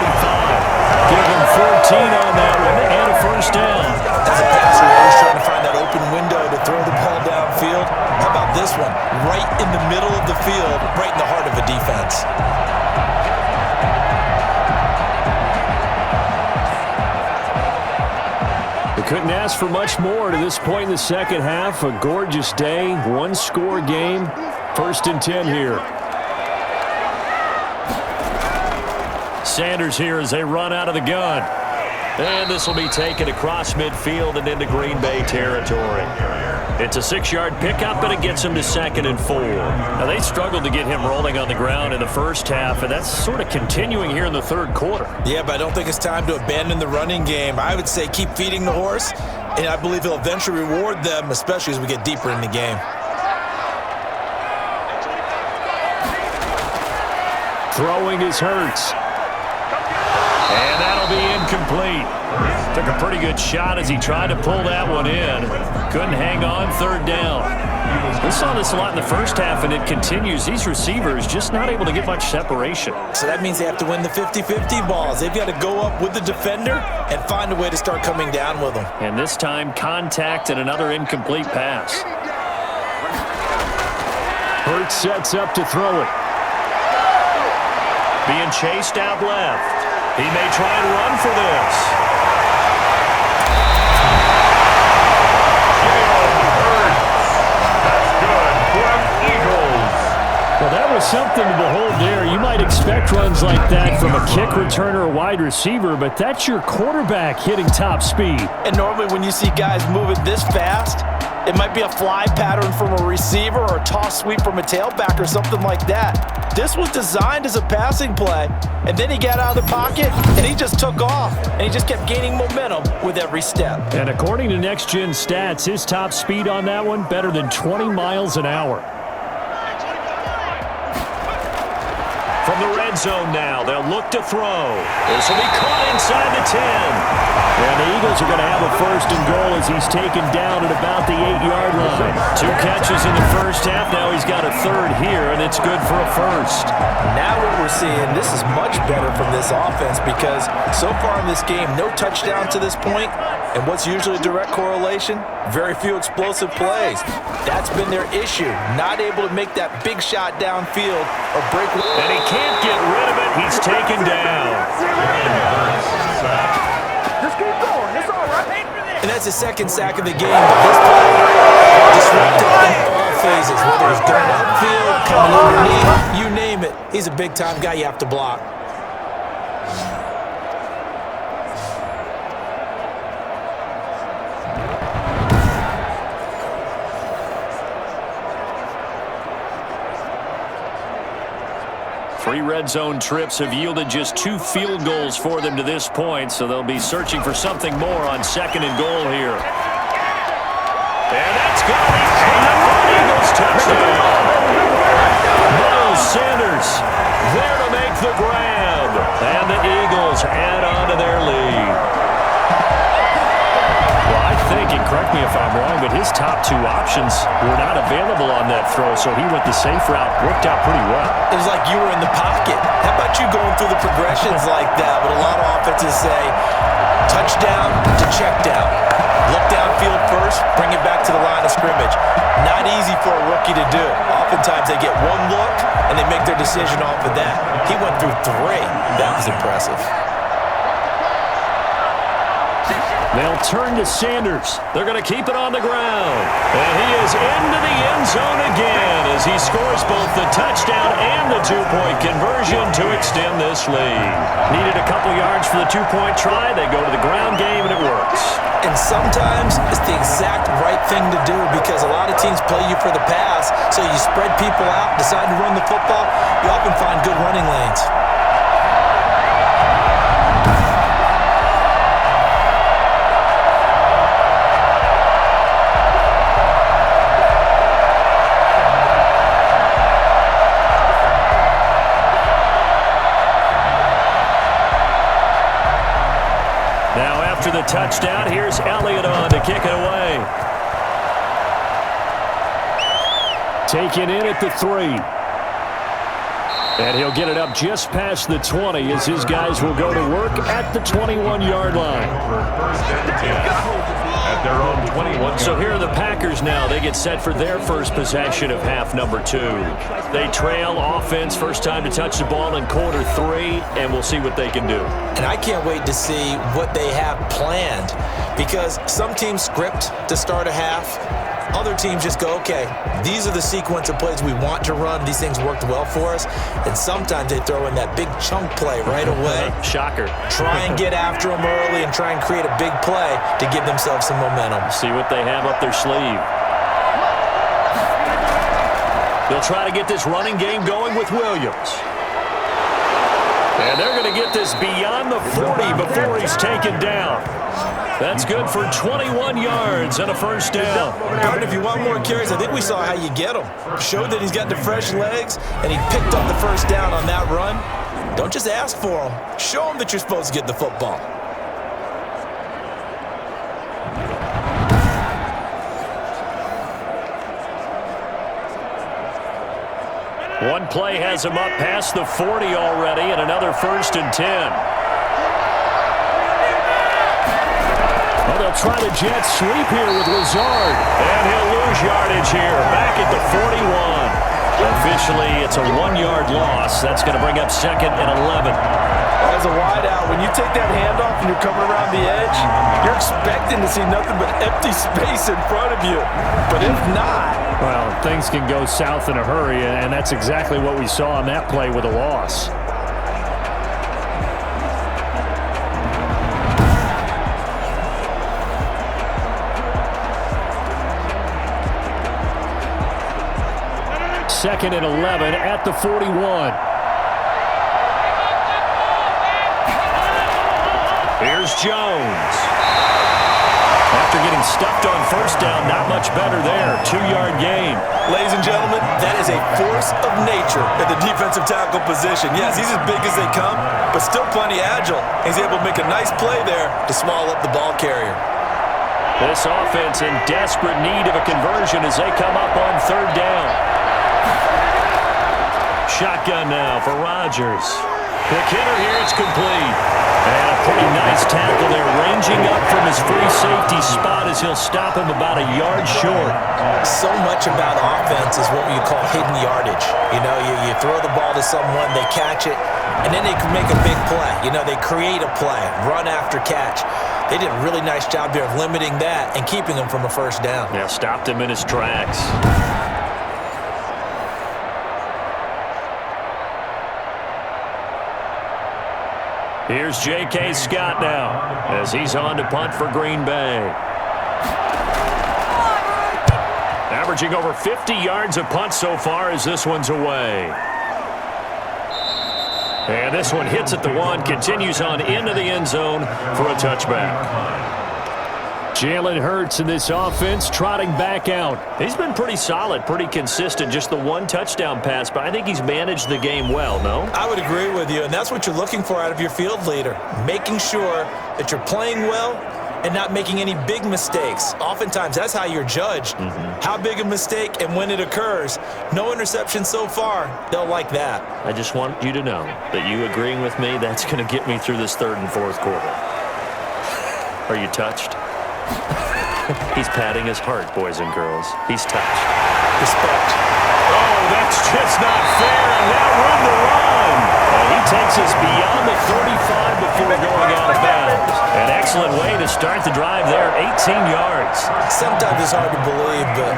Give him 14 on that one and a first down. As a passer, you're always trying to find that open window to throw the ball downfield. How about this one? Right in the middle of the field, right in the heart of a defense. They couldn't ask for much more to this point in the second half. A gorgeous day, 1-score game. 1st and 10 here. Sanders here as they run out of the gun. And this will be taken across midfield and into Green Bay territory. It's a 6-yard pickup, and it gets him to 2nd and 4. Now, they struggled to get him rolling on the ground in the first half, and that's sort of continuing here in the third quarter. Yeah, but I don't think it's time to abandon the running game. I would say keep feeding the horse, and I believe he'll eventually reward them, especially as we get deeper in the game. Throwing is Hurts. And that'll be incomplete. Took a pretty good shot as he tried to pull that one in. Couldn't hang on, third down. We saw this a lot in the first half, and it continues. These receivers just not able to get much separation. So that means they have to win the 50-50 balls. They've got to go up with the defender and find a way to start coming down with them. And this time, contact and another incomplete pass. Hurts sets up to throw it. Being chased out left. He may try and run for this. Well, that was something to behold there. You might expect runs like that from a kick returner or wide receiver, but that's your quarterback hitting top speed. And normally when you see guys moving this fast, it might be a fly pattern from a receiver or a toss sweep from a tailback or something like that. This was designed as a passing play, and then he got out of the pocket, and he just took off, and he just kept gaining momentum with every step. And according to Next Gen Stats, his top speed on that one, better than 20 miles an hour. From the red zone now, they'll look to throw. This will be caught inside the 10. And the Eagles are going to have a first and goal as he's taken down at about the 8-yard line. 2 catches in the first half. Now he's got a third here, and it's good for a first. Now what we're seeing, this is much better from this offense because so far in this game, no touchdown to this point. And what's usually a direct correlation? Very few explosive plays. That's been their issue. Not able to make that big shot downfield or break. And he can't get rid of it. He's taken down. Just keep going. It's all right. And that's the second sack of the game. But this play disrupted in all phases. Whether he's going upfield, coming underneath, you name it. He's a big-time guy you have to block. Three red zone trips have yielded just 2 field goals for them to this point, so they'll be searching for something more on second and goal here. And that's going to be caught for an Eagles touchdown. Miles Sanders there to make the grab. And the Eagles add on to their lead. Well, I think, and correct me if I'm wrong, but his top 2 options were not available on that throw, so he went the safe route. Worked out pretty well. It was like you were in the pocket. How about you going through the progressions like that? But a lot of offenses say touchdown to check down. Look downfield first, bring it back to the line of scrimmage. Not easy for a rookie to do. Oftentimes they get one look and they make their decision off of that. He went through 3. That was impressive. They'll turn to Sanders. They're going to keep it on the ground. And he is into the end zone again as he scores both the touchdown and the 2-point conversion to extend this lead. Needed a couple yards for the 2-point try. They go to the ground game, and it works. And sometimes it's the exact right thing to do because a lot of teams play you for the pass, so you spread people out, decide to run the football, you often find good running lanes. The touchdown. Here's Elliott on to kick it away. Taken in at the 3. And he'll get it up just past the 20 as his guys will go to work at the 21-yard line. At their own 21. So here are the Packers now. They get set for their first possession of half number 2. They trail offense, first time to touch the ball in quarter 3, and we'll see what they can do. And I can't wait to see what they have planned because some teams script to start a half. Other teams just go, okay, these are the sequence of plays we want to run. These things worked well for us. And sometimes they throw in that big chunk play right away. Shocker. Try and get after them early and try and create a big play to give themselves some momentum. See what they have up their sleeve. They'll try to get this running game going with Williams. And they're going to get this beyond the 40 before he's taken down. That's good for 21 yards and a first down. Gardner, if you want more carries, I think we saw how you get them. Showed that he's got the fresh legs, and he picked up the first down on that run. Don't just ask for them. Show them that you're supposed to get the football. One play has him up past the 40 already, and another 1st and 10. Well, they'll try the jet sweep here with Lazard. And he'll lose yardage here, back at the 41. Officially, it's a 1-yard loss. That's going to bring up 2nd and 11. As a wideout, when you take that handoff and you're coming around the edge, you're expecting to see nothing but empty space in front of you. But if not... Well, things can go south in a hurry, and that's exactly what we saw on that play with a loss. Second and 11 at the 41. Here's Jones. After getting stuffed on 1st down, not much better there. 2-yard gain. Ladies and gentlemen, that is a force of nature at the defensive tackle position. Yes, he's as big as they come, but still plenty agile. He's able to make a nice play there to swallow up the ball carrier. This offense in desperate need of a conversion as they come up on 3rd down. Shotgun now for Rodgers. McKinnon here, it's complete. And a pretty nice tackle there, ranging up from his free safety spot as he'll stop him about a yard short. So much about offense is what you call hidden yardage. You know, you throw the ball to someone, they catch it, and then they can make a big play. You know, they create a play, run after catch. They did a really nice job there of limiting that and keeping him from a 1st down. Yeah, stopped him in his tracks. Here's J.K. Scott now as he's on to punt for Green Bay. Averaging over 50 yards a punt so far as this one's away. And this one hits at the 1, continues on into the end zone for a touchback. Jalen Hurts in this offense trotting back out. He's been pretty solid, pretty consistent, just the 1 touchdown pass, but I think he's managed the game well, no? I would agree with you, and that's what you're looking for out of your field leader, making sure that you're playing well and not making any big mistakes. Oftentimes, that's how you're judged. How big a mistake and when it occurs. No interception so far. They'll like that. I just want you to know that you agreeing with me, that's going to get me through this 3rd and 4th quarter. Are you touched? He's patting his heart, boys and girls. He's touched. Respect. Oh, that's just not fair, and now run the run. And he takes us beyond the 35 before going out of bounds. An excellent way to start the drive there, 18 yards. Sometimes it's hard to believe, but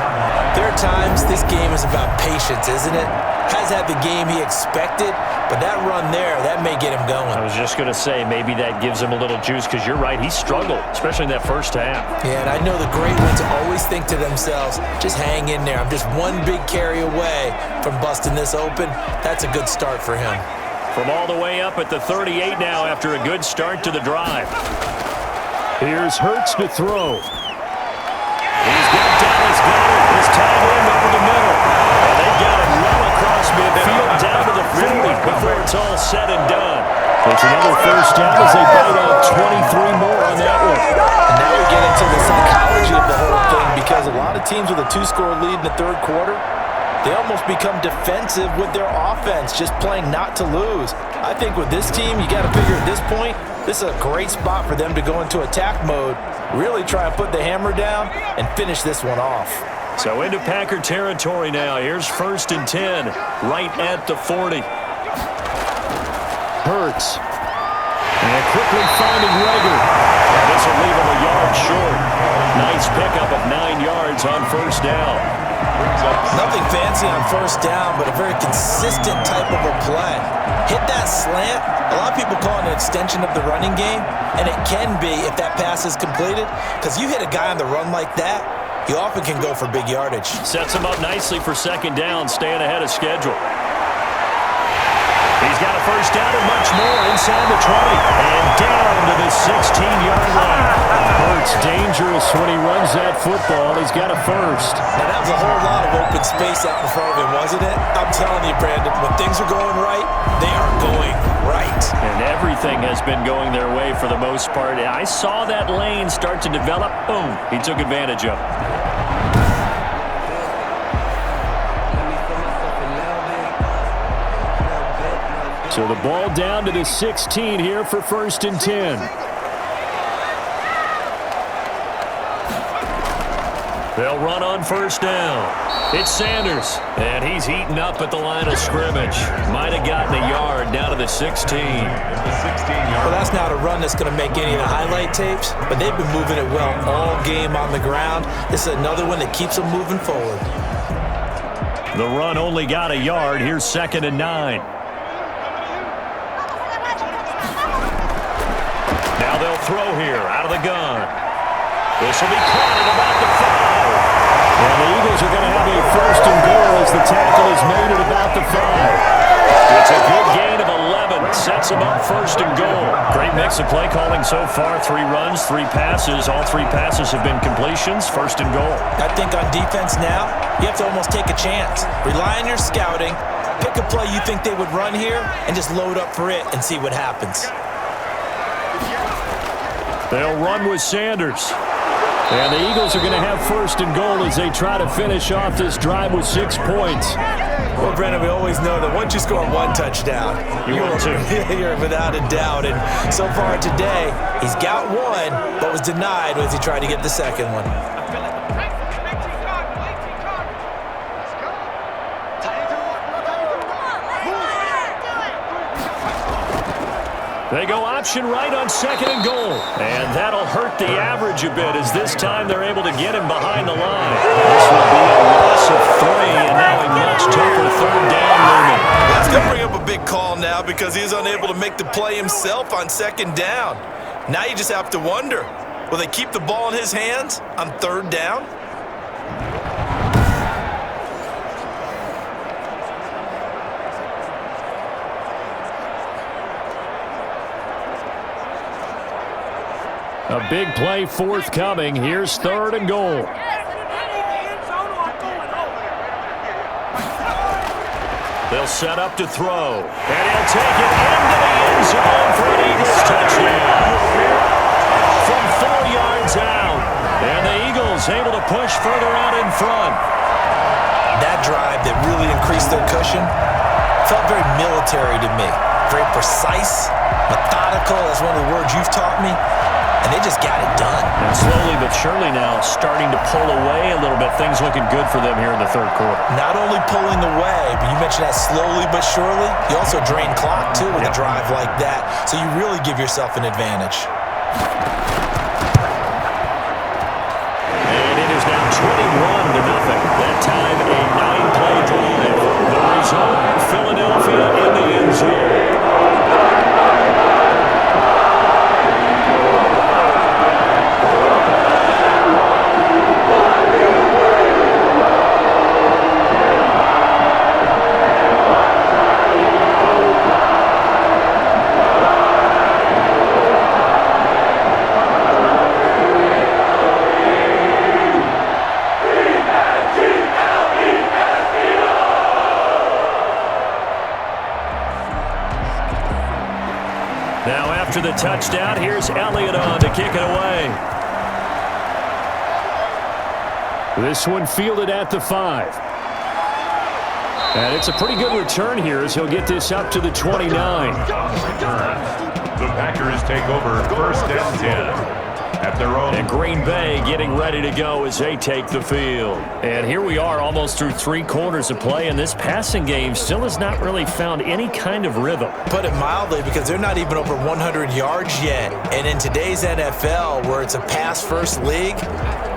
there are times this game is about patience, isn't it? Has had the game he expected, but that run there, that may get him going. I was just going to say, maybe that gives him a little juice, because you're right, he struggled, especially in that 1st half. Yeah, and I know the great ones always think to themselves, just hang in there. I'm just one big carry away from busting this open. That's a good start for him. From all the way up at the 38 now after a good start to the drive. Here's Hurts to throw. He's got Dallas Goedert. His tight end over the middle. And they've got him well across midfield down to the 40 before it's all said and done. It's another 1st down as they bite out 23 more on that one. And now we get into the psychology of the whole thing, because a lot of teams with a 2-score lead in the 3rd quarter, they almost become defensive with their offense, just playing not to lose. I think with this team, you got to figure at this point, this is a great spot for them to go into attack mode, really try and put the hammer down and finish this one off. So into Packer territory now. Here's 1st and 10, right at the 40. Hurts. And quickly finding Rager. This will leave him a yard short. Nice pickup of 9 yards on 1st down. Nothing fancy on 1st down, but a very consistent type of a play. Hit that slant. A lot of people call it an extension of the running game, and it can be if that pass is completed, because you hit a guy on the run like that, you often can go for big yardage. Sets him up nicely for 2nd down, staying ahead of schedule. He's got a 1st down and much more inside the 20. And down to the 16-yard line. Hurts dangerous when he runs that football. He's got a 1st. Now, that was a whole lot of open space out in front of him, wasn't it? I'm telling you, Brandon, when things are going right, they are going right. And everything has been going their way for the most part. I saw that lane start to develop. Boom. He took advantage of it. So the ball down to the 16 here for 1st and 10. They'll run on 1st down. It's Sanders, and he's heating up at the line of scrimmage. Might have gotten a yard down to the 16. Well, that's not a run that's going to make any of the highlight tapes, but they've been moving it well all game on the ground. This is another one that keeps them moving forward. The run only got a yard. Here's 2nd and 9. Now they'll throw here out of the gun. This will be caught at about the 5. And the Eagles are going to have a 1st and goal as the tackle is made at about the 5. It's a good gain of 11. Sets them up 1st and goal. Great mix of play calling so far. 3 runs, 3 passes. All 3 passes have been completions. 1st and goal. I think on defense now, you have to almost take a chance. Rely on your scouting. Pick a play you think they would run here and just load up for it and see what happens. They'll run with Sanders. And the Eagles are going to have 1st and goal as they try to finish off this drive with 6 points. Well, Brandon, we always know that once you score 1 touchdown, you're without a doubt. And so far today, he's got 1, but was denied as he tried to get the 2nd one. They go option right on 2nd and goal. And that'll hurt the average a bit as this time they're able to get him behind the line. This will be a loss of 3 and now a much tougher 3rd down movement. That's going to bring up a big call now because he's unable to make the play himself on 2nd down. Now you just have to wonder, will they keep the ball in his hands on 3rd down? A big play forthcoming. Here's 3rd and goal. They'll set up to throw. And he'll take it into the end zone for an Eagles touchdown. From 4 yards out. And the Eagles able to push further out in front. That drive that really increased their cushion felt very military to me. Very precise, methodical. That's one of the words you've taught me. And they just got it done. And slowly but surely now starting to pull away a little bit. Things looking good for them here in the 3rd quarter. Not only pulling away, but you mentioned that slowly but surely. You also drain clock, too, with a drive like that. So you really give yourself an advantage. And it is now 21-0. That time a 9-play drive. The result, Philadelphia in the end zone. Now after the touchdown, here's Elliott on to kick it away. This one fielded at the 5. And it's a pretty good return here as he'll get this up to the 29. The Packers take over 1st and 10. At their own. And Green Bay getting ready to go as they take the field. And here we are almost through 3 quarters of play, and this passing game still has not really found any kind of rhythm. Put it mildly, because they're not even over 100 yards yet. And in today's NFL, where it's a pass-first league,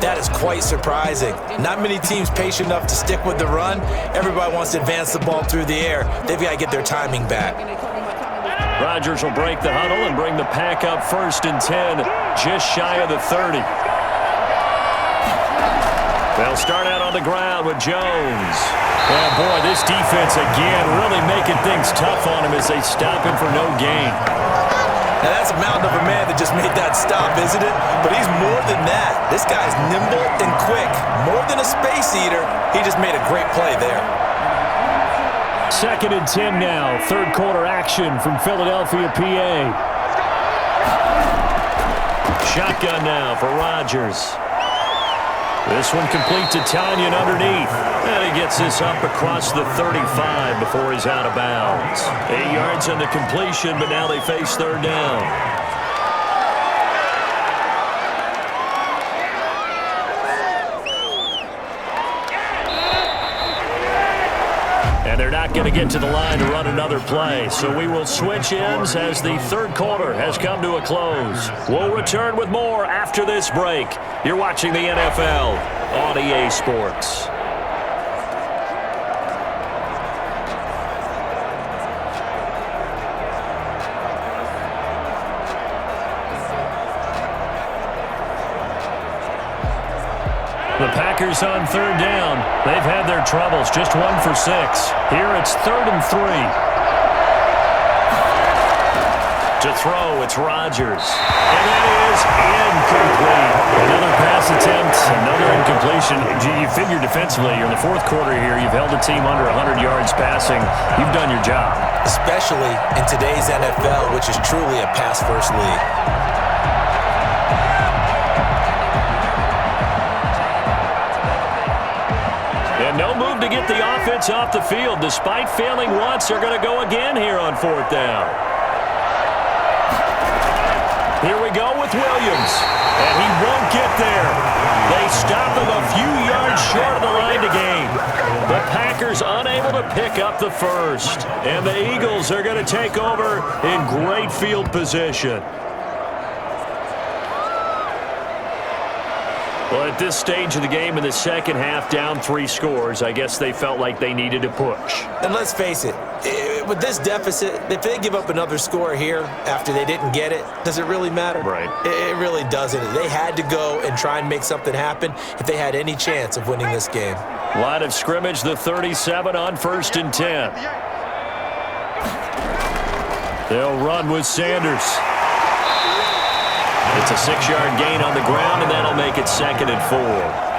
that is quite surprising. Not many teams patient enough to stick with the run. Everybody wants to advance the ball through the air. They've got to get their timing back. Rodgers will break the huddle and bring the pack up 1st and 10, just shy of the 30. They'll start out on the ground with Jones. Oh, boy, this defense again really making things tough on him as they stop him for no gain. Now, that's a mountain of a man that just made that stop, isn't it? But he's more than that. This guy's nimble and quick. More than a space eater, he just made a great play there. 2nd and 10 now. Third quarter action from Philadelphia, PA. Shotgun now for Rodgers. This one complete to Tanyan underneath. And he gets this up across the 35 before he's out of bounds. 8 yards on the completion, but now they face third down. And they're not going to get to the line to run another play. So we will switch ends as the third quarter has come to a close. We'll return with more after this break. You're watching the NFL on EA Sports. The Packers on third down. They've had their troubles, just 1 for 6. Here it's 3rd and 3. To throw, it's Rodgers. And that is incomplete. Another pass attempt, another incompletion. You figure defensively, you're in the fourth quarter here. You've held the team under 100 yards passing. You've done your job. Especially in today's NFL, which is truly a pass-first league. And no move to get the offense off the field. Despite failing once, they're going to go again here on 4th down. Here we go with Williams. And he won't get there. They stop him a few yards short of the line to gain. The Packers unable to pick up the first. And the Eagles are going to take over in great field position. Well, at this stage of the game in the second half, down 3 scores, I guess they felt like they needed to push. And let's face it, with this deficit, if they give up another score here after they didn't get it, does it really matter? Right. It really doesn't. They had to go and try and make something happen if they had any chance of winning this game. Line of scrimmage, the 37 on 1st and 10. They'll run with Sanders. It's a 6-yard gain on the ground, and that'll make it 2nd and 4.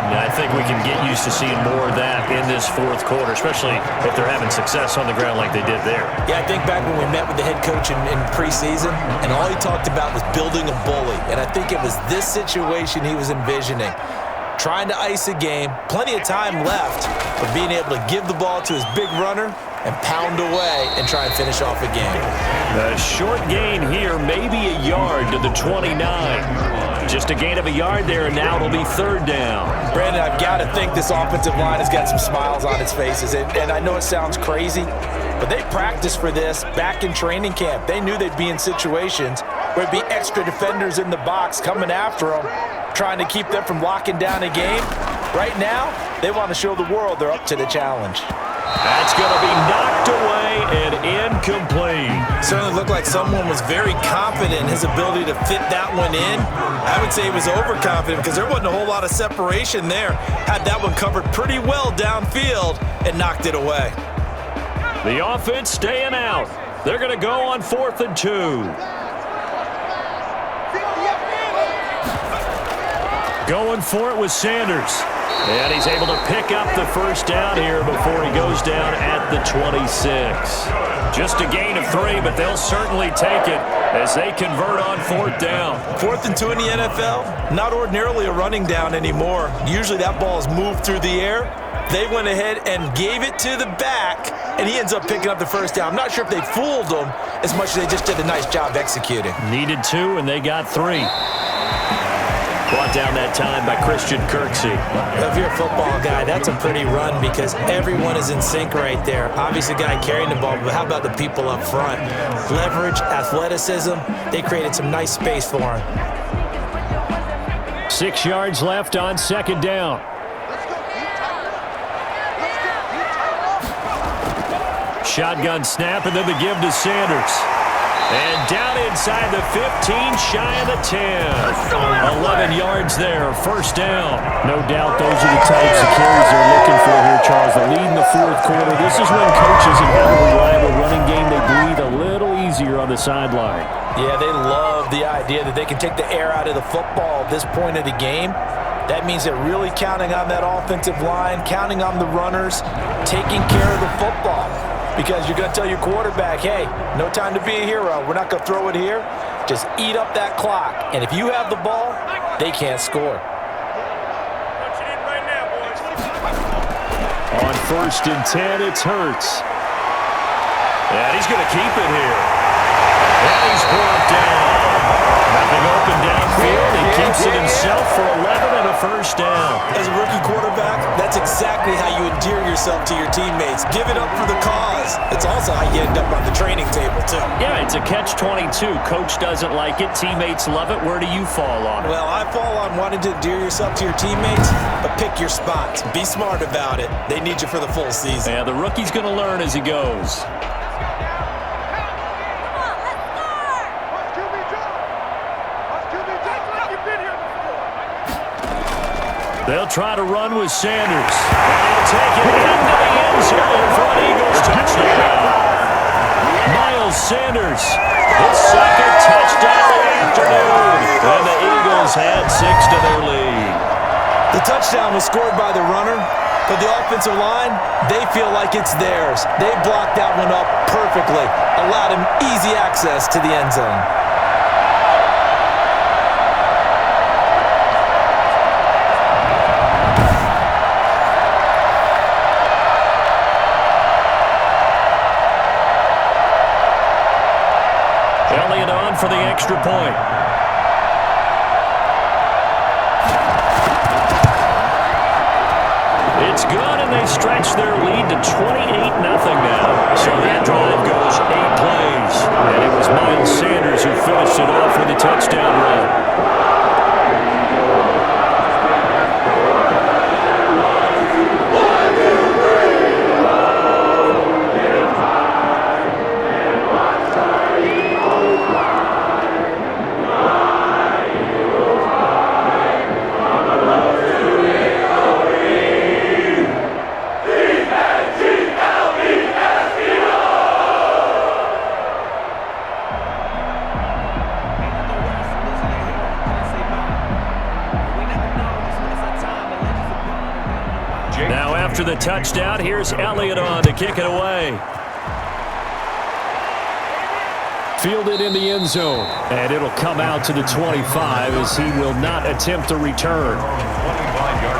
Now, I think we can get used to seeing more of that in this fourth quarter, especially if they're having success on the ground like they did there. Yeah, I think back when we met with the head coach in preseason, and all he talked about was building a bully. And I think it was this situation he was envisioning. Trying to ice a game, plenty of time left, but being able to give the ball to his big runner and pound away and try and finish off a game. A short gain here, maybe a yard to the 29. Just a gain of a yard there, and now it'll be 3rd down. Brandon, I've got to think this offensive line has got some smiles on its faces. And I know it sounds crazy, but they practiced for this back in training camp. They knew they'd be in situations where it'd be extra defenders in the box coming after them, trying to keep them from locking down a game. Right now, they want to show the world they're up to the challenge. That's going to be knocked away and incomplete. Certainly looked like someone was very confident in his ability to fit that one in. I would say he was overconfident because there wasn't a whole lot of separation there. Had that one covered pretty well downfield and knocked it away. The offense staying out. They're going to go on 4th and 2. Going for it with Sanders. And he's able to pick up the first down here before he goes down at the 26. Just a gain of 3, but they'll certainly take it as they convert on 4th down. 4th and 2 in the NFL, not ordinarily a running down anymore. Usually that ball is moved through the air. They went ahead and gave it to the back, and he ends up picking up the first down. I'm not sure if they fooled him as much as they just did a nice job executing. Needed 2, and they got 3. Brought down that time by Christian Kirksey. If you're a football guy, that's a pretty run because everyone is in sync right there. Obviously, the guy carrying the ball, but how about the people up front? Leverage, athleticism, they created some nice space for him. 6 yards left on 2nd down. Shotgun snap, and then the give to Sanders. And down inside the 15, shy of the 10. 11 yards there, 1st down. No doubt those are the types of carries they're looking for here, Charles. The lead in the fourth quarter. This is when coaches have a reliable running game. They breathe a little easier on the sideline. Yeah, they love the idea that they can take the air out of the football at this point of the game. That means they're really counting on that offensive line, counting on the runners, taking care of the football. Because you're going to tell your quarterback, hey, no time to be a hero. We're not going to throw it here. Just eat up that clock. And if you have the ball, they can't score. On 1st and 10, it's Hurts. And he's going to keep it here. And he's brought down. Nothing open downfield. He keeps it himself for 11 and a first down. As a rookie quarterback, that's exactly how you endear yourself to your teammates. Give it up for the cause. It's also how you end up on the training table, too. Yeah, it's a catch-22. Coach doesn't like it. Teammates love it. Where do you fall on it? Well, I fall on wanting to endear yourself to your teammates, but pick your spots. Be smart about it. They need you for the full season. Yeah, the rookie's going to learn as he goes. They'll try to run with Sanders. And he'll take it into the end zone for an Eagles touchdown. Miles Sanders, his second touchdown of the afternoon. And the Eagles add 6 to their lead. The touchdown was scored by the runner, but the offensive line, they feel like it's theirs. They blocked that one up perfectly, allowed him easy access to the end zone. Elliott on for the extra point. It's good, and they stretch their lead to 28-0 now. So that drive goes 8 plays. And it was Miles Sanders who finished it off with a touchdown run. Now after the touchdown, here's Elliott on to kick it away. Fielded in the end zone. And it'll come out to the 25 as he will not attempt a return.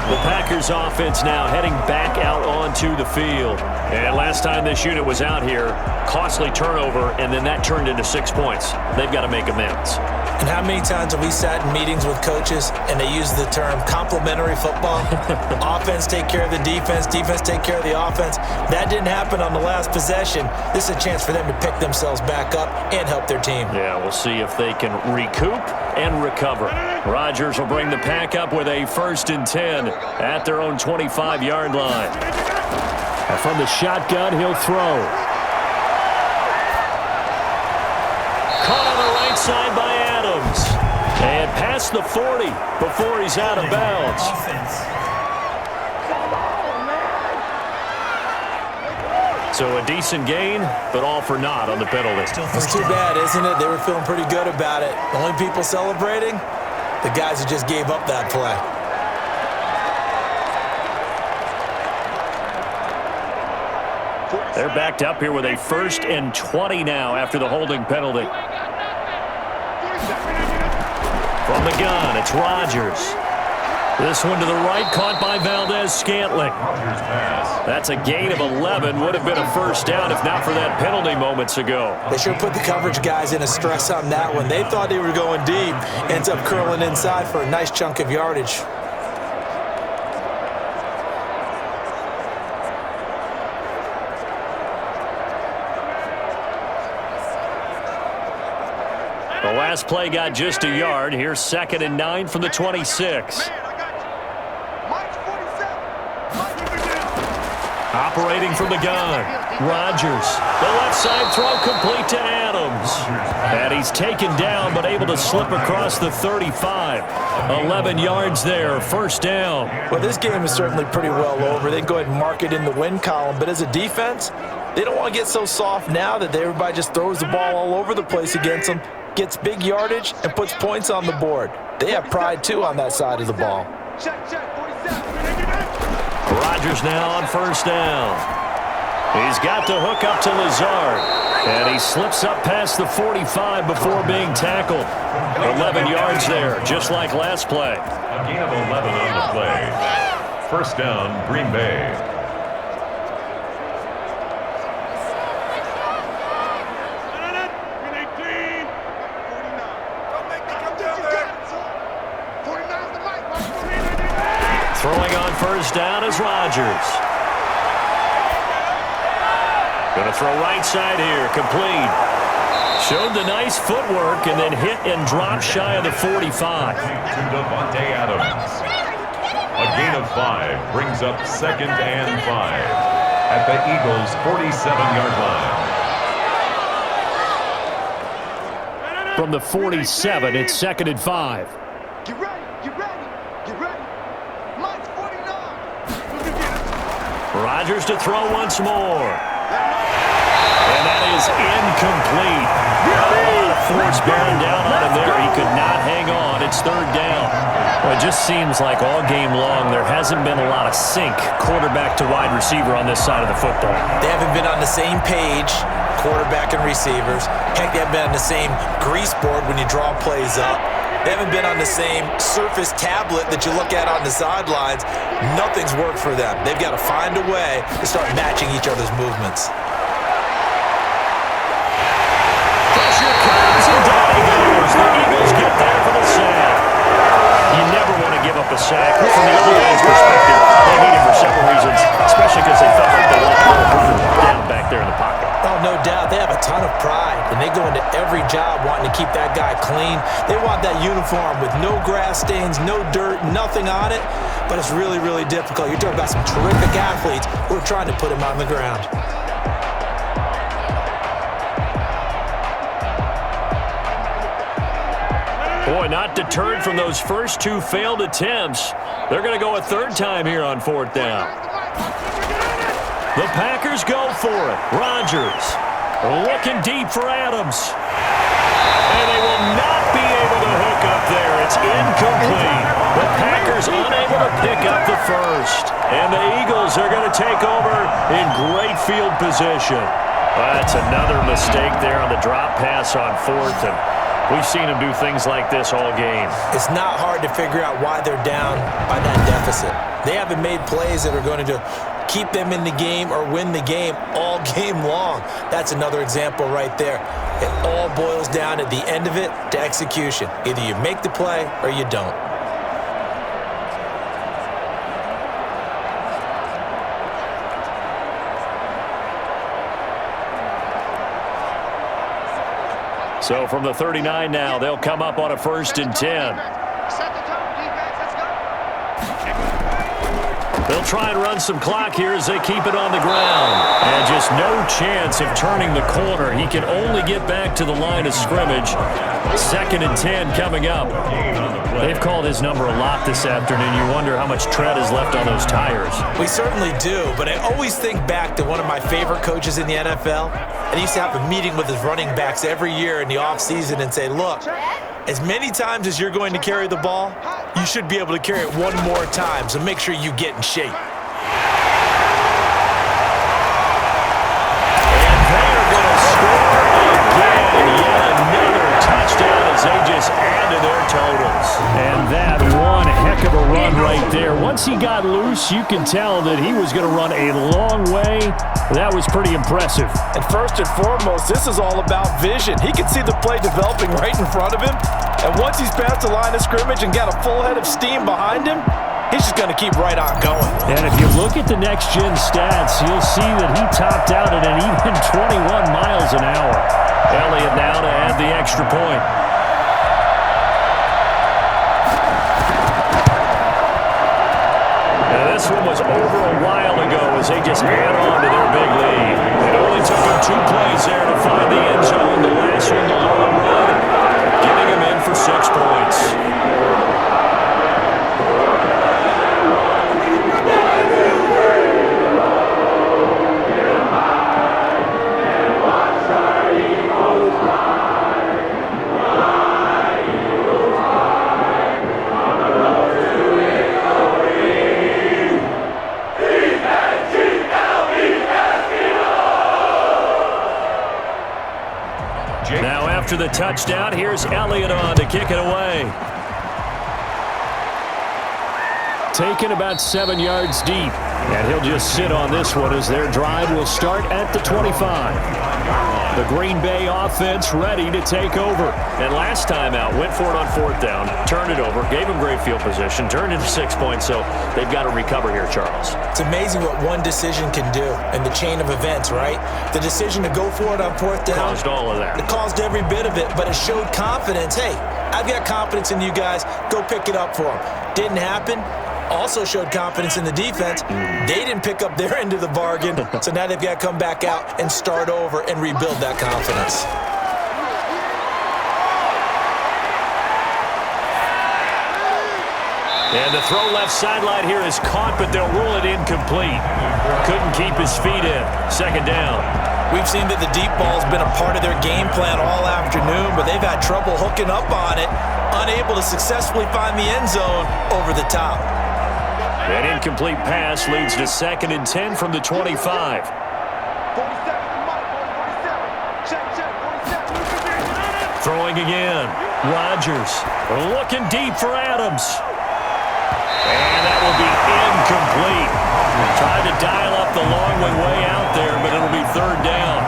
The Packers offense now heading back out onto the field. And last time this unit was out here, costly turnover, and then that turned into 6 points. They've got to make amends. And how many times have we sat in meetings with coaches and they use the term complementary football? Offense take care of the defense, defense take care of the offense. That didn't happen on the last possession. This is a chance for them to pick themselves back up and help their team. Yeah, we'll see if they can recoup and recover. Rodgers will bring the pack up with a 1st and 10 at their own 25-yard line. And from the shotgun, he'll throw. Caught on the right side by Adams. And past the 40 before he's out of bounds. So a decent gain, but all for naught on the penalty. It's too bad, isn't it? They were feeling pretty good about it. The only people celebrating, the guys who just gave up that play. They're backed up here with a 1st and 20 now after the holding penalty. From the gun, it's Rodgers. This one to the right, caught by Valdez-Scantling. That's a gain of 11. Would have been a 1st down if not for that penalty moments ago. They sure put the coverage guys in a stress on that one. They thought they were going deep. Ends up curling inside for a nice chunk of yardage. The last play got just a yard. Here's 2nd and 9 from the 26. Operating from the gun, Rodgers. The left side throw complete to Adams. And he's taken down but able to slip across the 35. 11 yards there, 1st down. Well, this game is certainly pretty well over. They can go ahead and mark it in the win column. But as a defense, they don't want to get so soft now that everybody just throws the ball all over the place against them. gets big yardage, and puts points on the board. They have pride, too, on that side of the ball. Rodgers now on first down. He's got the hook up to Lazard, and he slips up past the 45 before being tackled. 11 yards there, just like last play. A gain of 11 on the play. First down, Green Bay. Throwing on first down is Rodgers. Going to throw right side here, complete. Showed the nice footwork and then hit and dropped shy of the 45. To Devontae Adams. A gain of 5 brings up 2nd and 5 at the Eagles' 47-yard line. From the 47, it's 2nd and 5. Get ready, get ready, get ready. Mine's 49. Rodgers to throw once more. And that is incomplete. A lot of force bearing down on him there. He could not hang on. It's 3rd down. Well, it just seems like all game long there hasn't been a lot of sync quarterback to wide receiver on this side of the football. They haven't been on the same page, quarterback and receivers. Heck, they haven't been on the same grease board when you draw plays up. They haven't been on the same Surface tablet that you look at on the sidelines. Nothing's worked for them. They've got to find a way to start matching each other's movements. Pressure comes and down he goes. The Eagles get there for the sack. You never want to give up a sack. From the other guy's perspective, they need it for several reasons, especially because they felt like they let down back there in the pocket. Oh, no doubt. They have a ton of pride, and they go into every job wanting to keep that guy clean. They want that uniform with no grass stains, no dirt, nothing on it, but it's really, really difficult. You're talking about some terrific athletes who are trying to put him on the ground. Boy, not deterred from those first 2 failed attempts. They're going to go a 3rd time here on 4th down. The Packers go for it. Rodgers looking deep for Adams. And they will not be able to hook up there. It's incomplete. The Packers unable to pick up the first. And the Eagles are going to take over in great field position. That's another mistake there on the drop pass on 4th. And we've seen them do things like this all game. It's not hard to figure out why they're down by that deficit. They haven't made plays that are going to keep them in the game or win the game all game long. That's another example right there. It all boils down at the end of it to execution. Either you make the play or you don't. So from the 39 now, they'll come up on a 1st and 10. They'll try and run some clock here as they keep it on the ground. And just no chance of turning the corner. He can only get back to the line of scrimmage. 2nd and 10 coming up. They've called his number a lot this afternoon. You wonder how much tread is left on those tires. We certainly do, but I always think back to one of my favorite coaches in the NFL. And he used to have a meeting with his running backs every year in the offseason and say, look, as many times as you're going to carry the ball, you should be able to carry it one more time, so make sure you get in shape. And they're going to score again. Yet another touchdown as they just add to their totals. And that one heck of a run right there. Once he got loose, you can tell that he was going to run a long way. That was pretty impressive. And first and foremost, this is all about vision. He can see the play developing right in front of him. And once he's past the line of scrimmage and got a full head of steam behind him, he's just going to keep right on going. And if you look at the next-gen stats, you'll see that he topped out at an even 21 miles an hour. Elliott now to add the extra point. Now this one was over a while ago as they just add on to their big lead. It only took them 2 plays there to find the end zone. The last one, the long run, getting him in for 6 points. After the touchdown, here's Elliott on to kick it away. Taken about 7 yards deep. And he'll just sit on this one as their drive will start at the 25. The Green Bay offense ready to take over. And last time out, went for it on 4th down, turned it over, gave him great field position, turned into 6 points, so they've got to recover here, Charles. It's amazing what one decision can do in the chain of events, right? The decision to go for it on 4th down. Caused all of that. It caused every bit of it, but it showed confidence. Hey, I've got confidence in you guys. Go pick it up for them. Didn't happen. Also showed confidence in the defense. They didn't pick up their end of the bargain, so now they've got to come back out and start over and rebuild that confidence. And the throw left sideline here is caught, but they'll rule it incomplete. Couldn't keep his feet in. 2nd down. We've seen that the deep ball's been a part of their game plan all afternoon, but they've had trouble hooking up on it, unable to successfully find the end zone over the top. An incomplete pass leads to 2nd and 10 from the 25. 47 to Mike, 47. Check, 47. Throwing again. Rodgers looking deep for Adams. And that will be incomplete. Tried to dial up the long way out there, but it'll be 3rd down.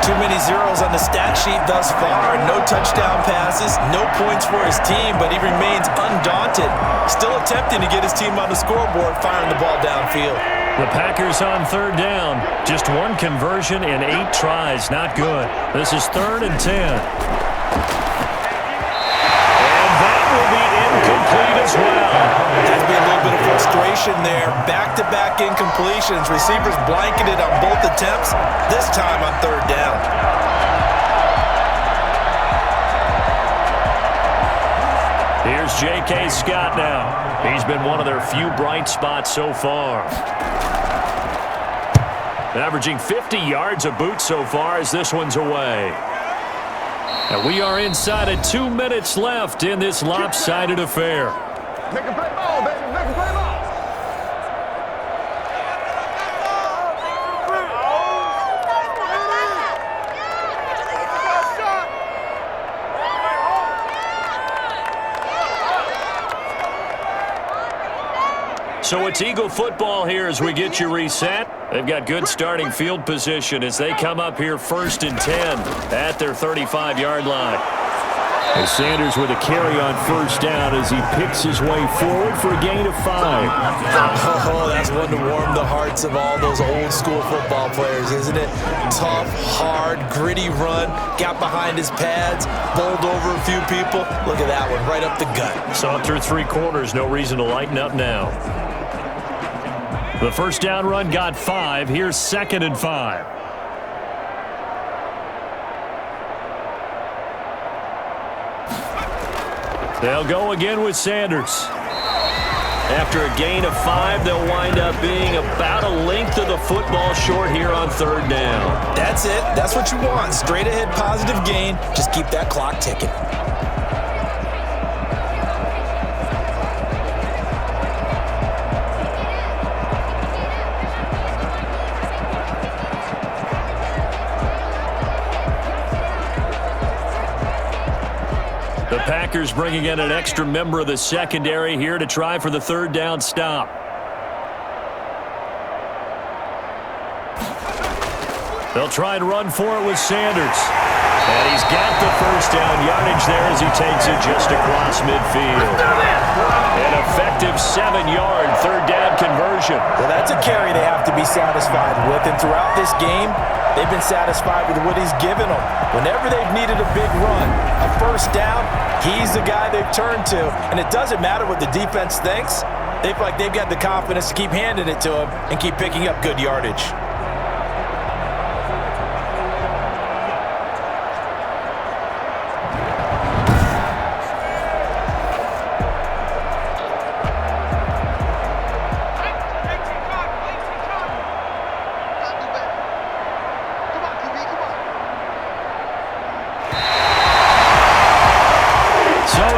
Too many zeros on the stat sheet thus far. No touchdown passes, no points for his team, but he remains undaunted. Still attempting to get his team on the scoreboard, firing the ball downfield. The Packers on 3rd down. Just 1 conversion and 8 tries. Not good. This is 3rd and 10. And that will be incomplete as well. There's been a little bit of frustration there. Back-to-back incompletions. Receivers blanketed on both attempts, this time on 3rd down. Here's J.K. Scott now. He's been one of their few bright spots so far. Averaging 50 yards a boot so far as this one's away. And we are inside of 2 minutes left in this lopsided affair. Make a play ball, baby. Make a play ball. So it's Eagle football here as we get you reset. They've got good starting field position as they come up here 1st and 10 at their 35-yard line. And Sanders with a carry on 1st down as he picks his way forward for a gain of 5. Oh, that's one to warm the hearts of all those old school football players, isn't it? Tough, hard, gritty run, got behind his pads, bowled over a few people. Look at that one, right up the gut. Saw it through 3 quarters, no reason to lighten up now. The 1st down run got 5. Here's 2nd and 5. They'll go again with Sanders. After a gain of 5, they'll wind up being about a length of the football short here on 3rd down. That's it. That's what you want. Straight ahead positive gain. Just keep that clock ticking. The Packers bringing in an extra member of the secondary here to try for the 3rd down stop. They'll try and run for it with Sanders. And he's got the 1st down yardage there as he takes it just across midfield. An effective 7-yard 3rd down conversion. Well, that's a carry they have to be satisfied with. And throughout this game, they've been satisfied with what he's given them. Whenever they've needed a big run, a 1st down, he's the guy they've turned to. And it doesn't matter what the defense thinks. They feel like they've got the confidence to keep handing it to him and keep picking up good yardage.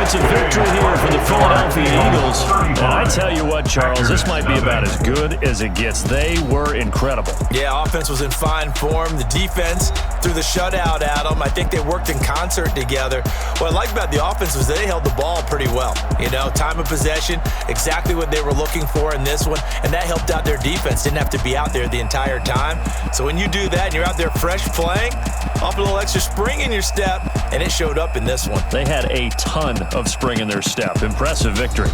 It's a victory here for the Philadelphia Eagles. And I tell you what, Charles, this might be about as good as it gets. They were incredible. Yeah, offense was in fine form. The defense threw the shutout at them. I think they worked in concert together. What I like about the offense was they held the ball pretty well. You know, time of possession, exactly what they were looking for in this one, and that helped out their defense. Didn't have to be out there the entire time. So when you do that and you're out there fresh playing, off a little extra spring in your step, and it showed up in this one. They had a ton of spring in their step. Impressive victory.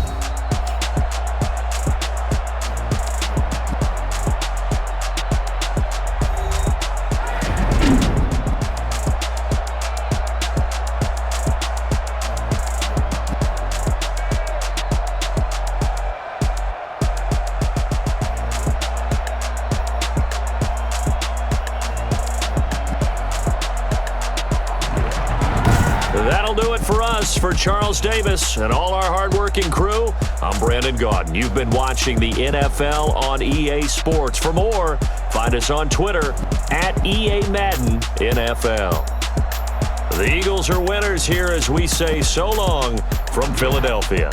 That'll do it for us. For Charles Davis and all our hardworking crew, I'm Brandon Gaudin. You've been watching the NFL on EA Sports. For more, find us on Twitter at EA Madden NFL. The Eagles are winners here as we say so long from Philadelphia.